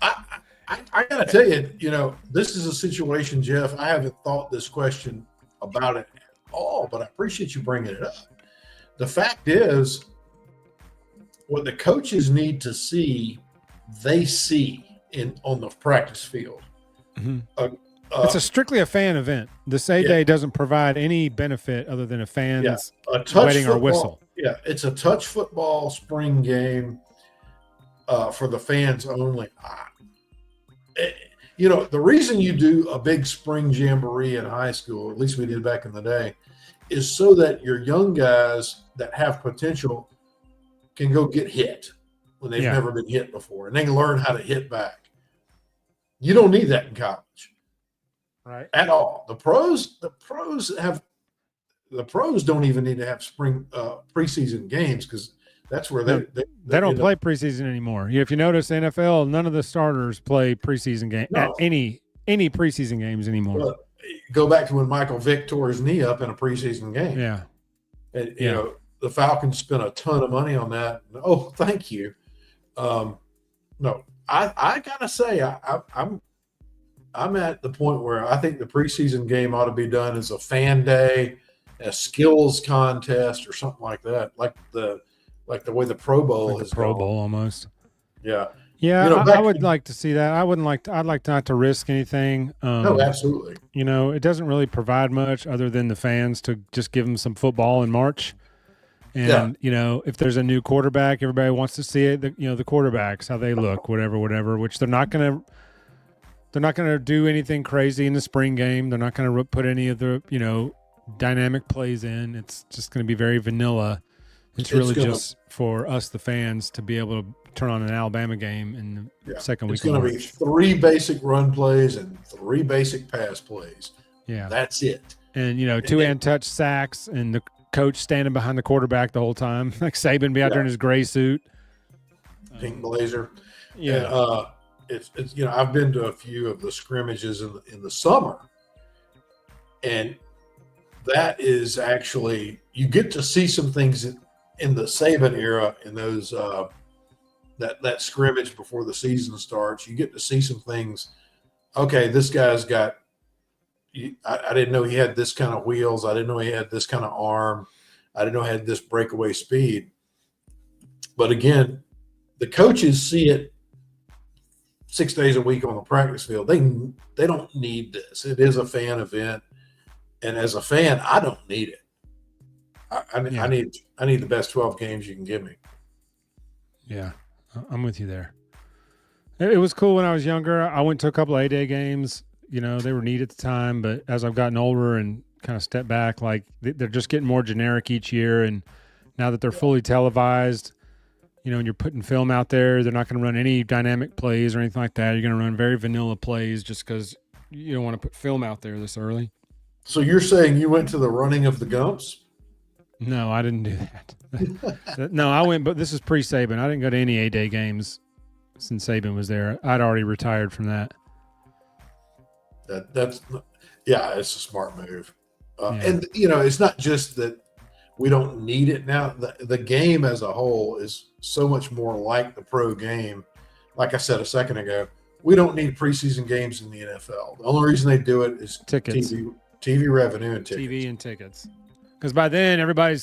Speaker 3: I got to tell you, this is a situation, Jeff. I haven't thought this question about it at all, but I appreciate you bringing it up. The fact is, what the coaches need to see, they see on the practice field.
Speaker 1: Mm-hmm. It's strictly a fan event. This A-Day doesn't provide any benefit other than a fan's wetting or whistle.
Speaker 3: Yeah, it's a touch football spring game for the fans only. The reason you do a big spring jamboree in high school, at least we did back in the day, is so that your young guys that have potential can go get hit when they've never been hit before, and they can learn how to hit back. You don't need that in college,
Speaker 1: right?
Speaker 3: At all. The pros don't even need to have spring preseason games because that's where they
Speaker 1: don't play preseason anymore. If you notice, the NFL, none of the starters play preseason game any preseason games anymore.
Speaker 3: Well, go back to when Michael Vick tore his knee up in a preseason game.
Speaker 1: Yeah,
Speaker 3: and the Falcons spent a ton of money on that. Oh, thank you. No, I gotta say I'm at the point where I think the preseason game ought to be done as a fan day, a skills contest, or something like that, like the way the Pro Bowl is.
Speaker 1: Pro Bowl almost.
Speaker 3: Yeah.
Speaker 1: Yeah, I would like to see that. I'd like not to risk anything.
Speaker 3: No, absolutely.
Speaker 1: It doesn't really provide much other than the fans to just give them some football in March. And, if there's a new quarterback, everybody wants to see it, the quarterbacks, how they look, whatever, which they're not going to do anything crazy in the spring game. They're not going to put any of the, dynamic plays in. It's just going to be very vanilla. It's really just for us, the fans, to be able to turn on an Alabama game in the second week.
Speaker 3: It's going to be 3 basic run plays and 3 basic pass plays.
Speaker 1: Yeah.
Speaker 3: That's it.
Speaker 1: And, 2 untouched sacks and the coach standing behind the quarterback the whole time. Like Saban be out there in his gray suit.
Speaker 3: Pink blazer.
Speaker 1: Yeah.
Speaker 3: It's I've been to a few of the scrimmages in the summer. And that is actually, you get to see some things in the Saban era, in those that scrimmage before the season starts. You get to see some things. Okay, this guy's got, I didn't know he had this kind of wheels. I didn't know he had this kind of arm. I didn't know he had this breakaway speed. But again, the coaches see it 6 days a week on the practice field. They don't need this. It is a fan event. And as a fan, I don't need it. I need the best 12 games you can give me.
Speaker 1: Yeah, I'm with you there. It was cool when I was younger. I went to a couple of A-Day games. They were neat at the time, but as I've gotten older and kind of stepped back, like they're just getting more generic each year. And now that they're fully televised, and you're putting film out there, they're not going to run any dynamic plays or anything like that. You're going to run very vanilla plays just because you don't want to put film out there this early.
Speaker 3: So you're saying you went to the running of the Gumps?
Speaker 1: No, I didn't do that. No, I went, but this is pre-Saban. I didn't go to any A-Day games since Saban was there. I'd already retired from that.
Speaker 3: It's a smart move. And, it's not just that we don't need it now. The game as a whole is so much more like the pro game. Like I said a second ago, we don't need preseason games in the NFL. The only reason they do it is
Speaker 1: tickets.
Speaker 3: TV revenue and tickets.
Speaker 1: TV and tickets. Because by then, everybody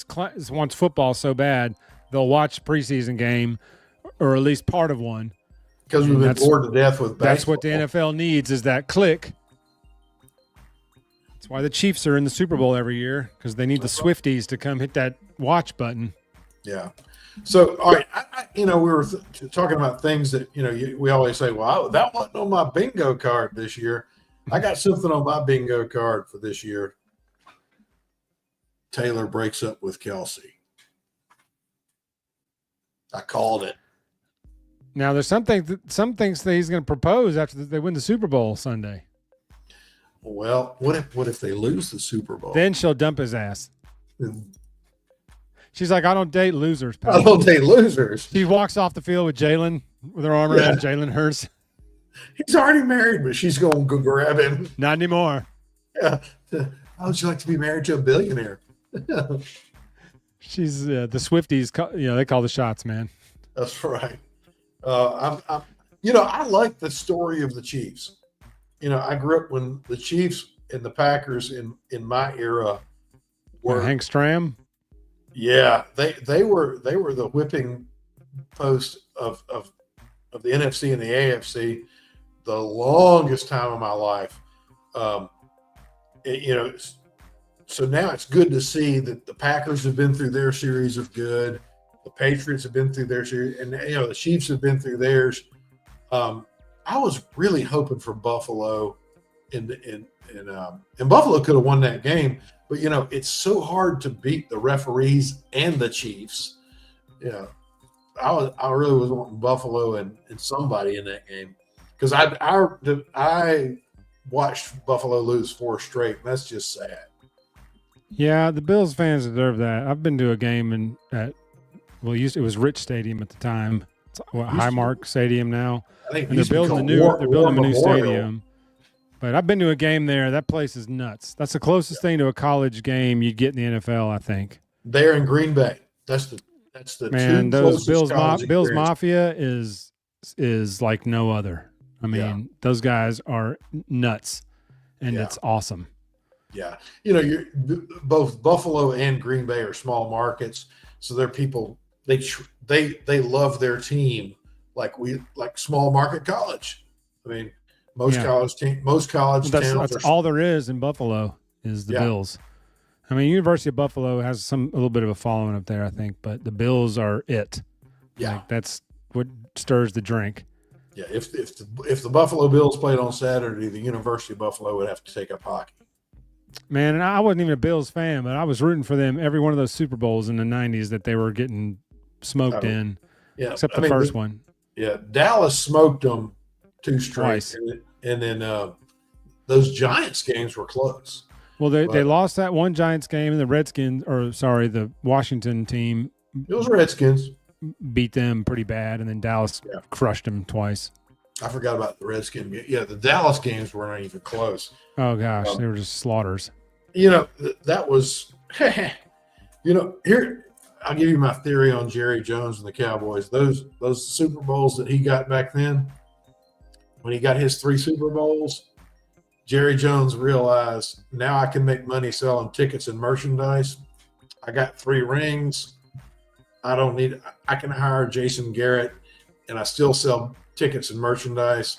Speaker 1: wants football so bad, they'll watch preseason game or at least part of one.
Speaker 3: Because we've been bored to death with basketball.
Speaker 1: That's what the NFL needs, is that click. That's why the Chiefs are in the Super Bowl every year, because they need the Swifties to come hit that watch button.
Speaker 3: Yeah. So, all right, we were talking about things that, we always say, well, that wasn't on my bingo card this year. I got something on my bingo card for this year. Taylor breaks up with Kelsey. I called it.
Speaker 1: Now, there's some things that he's going to propose after they win the Super Bowl Sunday.
Speaker 3: Well, what if they lose the Super Bowl?
Speaker 1: Then she'll dump his ass. She's like, I don't date losers, pal.
Speaker 3: I don't date losers.
Speaker 1: She walks off the field with Jalen, with her arm around Jalen Hurts.
Speaker 3: He's already married, but she's going to go grab him.
Speaker 1: Not anymore.
Speaker 3: Yeah. How would you like to be married to a billionaire?
Speaker 1: She's the Swifties. They call the shots, man.
Speaker 3: That's right. I like the story of the Chiefs. I grew up when the Chiefs and the Packers in my era were
Speaker 1: Hank Stram.
Speaker 3: Yeah, they were the whipping post of the NFC and the AFC the longest time of my life. So now it's good to see that the Packers have been through their series of good. The Patriots have been through their series, and the Chiefs have been through theirs. I was really hoping for Buffalo, and Buffalo could have won that game. But it's so hard to beat the referees and the Chiefs. I really was wanting Buffalo and somebody in that game, because I watched Buffalo lose 4 straight. And that's just sad. Yeah,
Speaker 1: the Bills fans deserve that. I've been to a game it was Rich Stadium at the time. It's Highmark Stadium now.
Speaker 3: I think
Speaker 1: they're building a new stadium. But I've been to a game there. That place is nuts. That's the closest thing to a college game you'd get in the NFL, I think.
Speaker 3: They're in Green Bay. That's the
Speaker 1: man. Those Bills Mafia is like no other. I mean, those guys are nuts, and it's awesome.
Speaker 3: Yeah, both Buffalo and Green Bay are small markets, so they're people. They love their team like small market college. I mean, most college towns.
Speaker 1: That's all there is in Buffalo is the Bills. I mean, University of Buffalo has a little bit of a following up there, I think, but the Bills are it.
Speaker 3: Yeah.
Speaker 1: Like, that's what stirs the drink.
Speaker 3: Yeah, if the Buffalo Bills played on Saturday, the University of Buffalo would have to take up hockey.
Speaker 1: Man, and I wasn't even a Bills fan, but I was rooting for them every one of those Super Bowls in the 90s that they were getting smoked in, except the first one.
Speaker 3: Yeah, Dallas smoked them 2 straight.
Speaker 1: Twice.
Speaker 3: And then those Giants games were close.
Speaker 1: Well, they lost that one Giants game, and the Washington team.
Speaker 3: It was Redskins.
Speaker 1: Beat them pretty bad, and then Dallas crushed them twice.
Speaker 3: I forgot about the Redskins. Yeah, the Dallas games weren't even close.
Speaker 1: Oh, gosh, they were just slaughters.
Speaker 3: That was here I'll give you my theory on Jerry Jones and the Cowboys. Those Super Bowls that he got back then, when he got his 3 Super Bowls, Jerry Jones realized, now I can make money selling tickets and merchandise. I got 3 rings. I can hire Jason Garrett, and I still sell tickets and merchandise.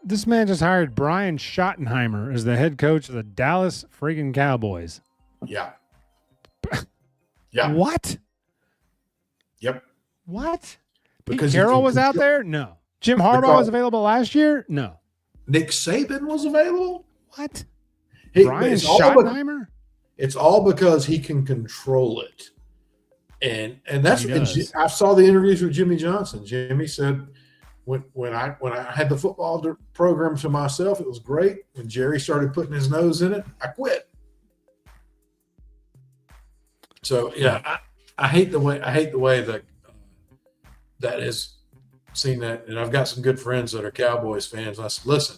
Speaker 1: This man just hired Brian Schottenheimer as the head coach of the Dallas freaking Cowboys.
Speaker 3: Yeah. Yeah.
Speaker 1: What?
Speaker 3: Yep.
Speaker 1: What?
Speaker 3: Because
Speaker 1: Pete Carroll was out there? No. Jim Harbaugh was available last year? No.
Speaker 3: Nick Saban was available?
Speaker 1: What?
Speaker 3: Brian
Speaker 1: Schottenheimer?
Speaker 3: It's all because he can control it. And that's what I saw the interviews with Jimmy Johnson. Jimmy said, when I had the football program to myself, it was great. When Jerry started putting his nose in it, I quit. So yeah, I hate the way that is seen that, and I've got some good friends that are Cowboys fans. I said, listen,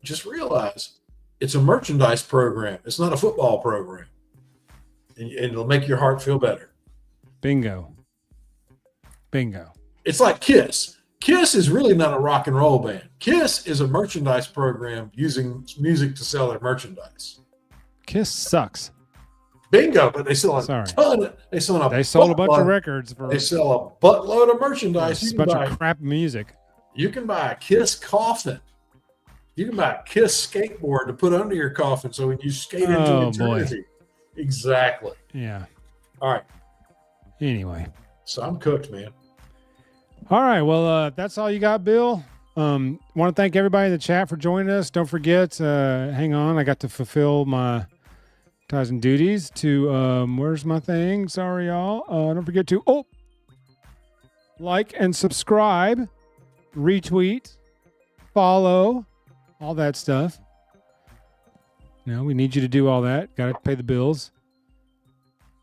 Speaker 3: just realize it's a merchandise program. It's not a football program, and it'll make your heart feel better.
Speaker 1: Bingo.
Speaker 3: It's like Kiss. Kiss is really not a rock and roll band. Kiss is a merchandise program using music to sell their merchandise.
Speaker 1: Kiss sucks.
Speaker 3: Bingo, but they sell a ton. They sold a
Speaker 1: bunch of records.
Speaker 3: They sell a buttload of merchandise.
Speaker 1: A bunch of crap music.
Speaker 3: You can buy a Kiss coffin. You can buy a Kiss skateboard to put under your coffin so when you skate into eternity. Boy. Exactly.
Speaker 1: Yeah.
Speaker 3: All right.
Speaker 1: Anyway.
Speaker 3: So I'm cooked, man.
Speaker 1: All right. Well, that's all you got, Bill. Want to thank everybody in the chat for joining us. Don't forget, hang on. I got to fulfill my ties and duties to, where's my thing? Sorry, y'all. Don't forget to, like and subscribe, retweet, follow, all that stuff. We need you to do all that. Got to pay the bills.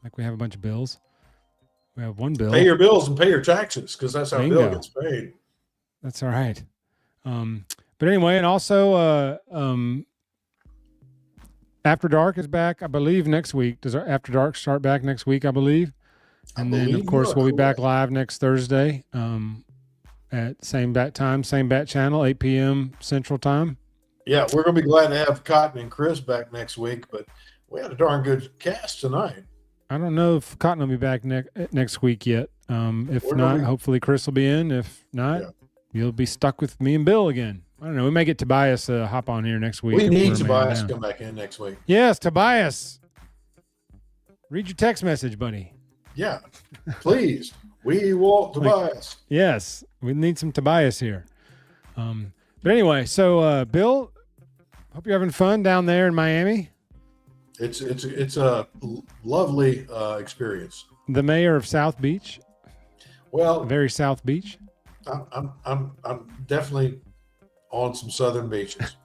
Speaker 1: Like we have a bunch of bills. We have one bill.
Speaker 3: Pay your bills and pay your taxes because that's how Bill gets paid.
Speaker 1: That's all right. But anyway, and also After Dark is back, I believe, next week. Does our After Dark start back next week, I believe? And then, of course, we'll be back live next Thursday at same bat time, same bat channel, 8 p.m. Central Time.
Speaker 3: Yeah, we're going to be glad to have Cotton and Chris back next week, but we had a darn good cast tonight.
Speaker 1: I don't know if Cotton will be back next week yet. If not, hopefully Chris will be in. If not, you'll be stuck with me and Bill again. I don't know. We may get Tobias hop on here next week.
Speaker 3: We need Tobias to come back in next week.
Speaker 1: Yes, Tobias. Read your text message, buddy.
Speaker 3: Yeah, please. We want Tobias.
Speaker 1: Yes, we need some Tobias here. But anyway, so Bill, hope you're having fun down there in Miami.
Speaker 3: It's a lovely experience.
Speaker 1: The mayor of South Beach.
Speaker 3: Well,
Speaker 1: very South Beach.
Speaker 3: I'm definitely on some southern beaches.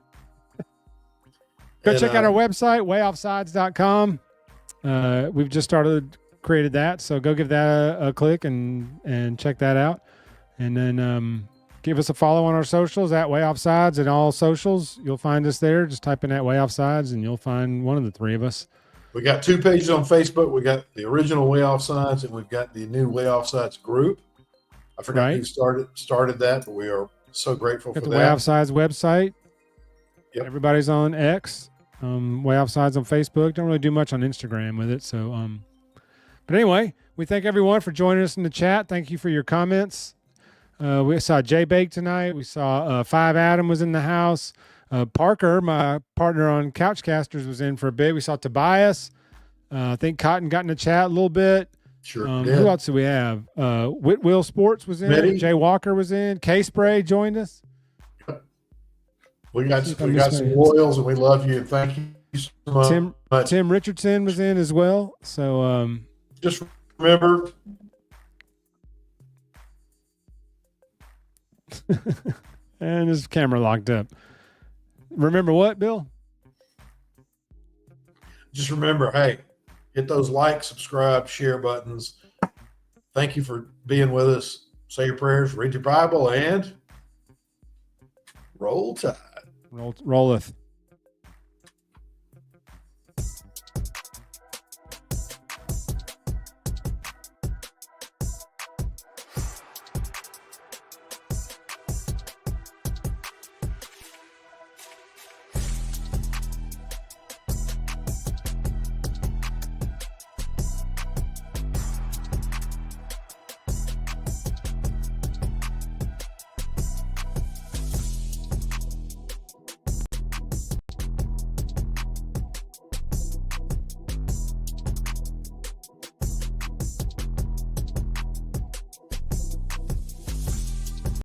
Speaker 1: Go check out our website, waayoffsides.com. We've just created that, so go give that a click and check that out. And then give us a follow on our socials at Waaaay Offsides and all socials. You'll find us there. Just type in at Waaaay Offsides and you'll find one of the three of us.
Speaker 3: We got 2 pages on Facebook. We got the original Waaaay Offsides and we've got the new Waaaay Offsides group. I forgot who started that, but we are so grateful for that.
Speaker 1: The Waaaay Offsides website.
Speaker 3: Yep.
Speaker 1: Everybody's on X. Waaaay Offsides on Facebook. Don't really do much on Instagram with it. So, but anyway, we thank everyone for joining us in the chat. Thank you for your comments. We saw Jay Bake tonight. We saw 5 Adam was in the house. Parker, my partner on Couchcasters, was in for a bit. We saw Tobias. I think Cotton got in the chat a little bit.
Speaker 3: Sure.
Speaker 1: Who else do we have? Whitwill Sports was in.
Speaker 3: Mitty.
Speaker 1: Jay Walker was in. K-Spray joined us.
Speaker 3: We got some loyals, and we love you. Thank you so much.
Speaker 1: Tim Richardson was in as well. So
Speaker 3: just remember.
Speaker 1: And his camera locked up. Remember what, Bill?
Speaker 3: Just remember, hey, hit those like, subscribe, share buttons. Thank you for being with us. Say your prayers, read your Bible, and roll tide.
Speaker 1: Rolleth.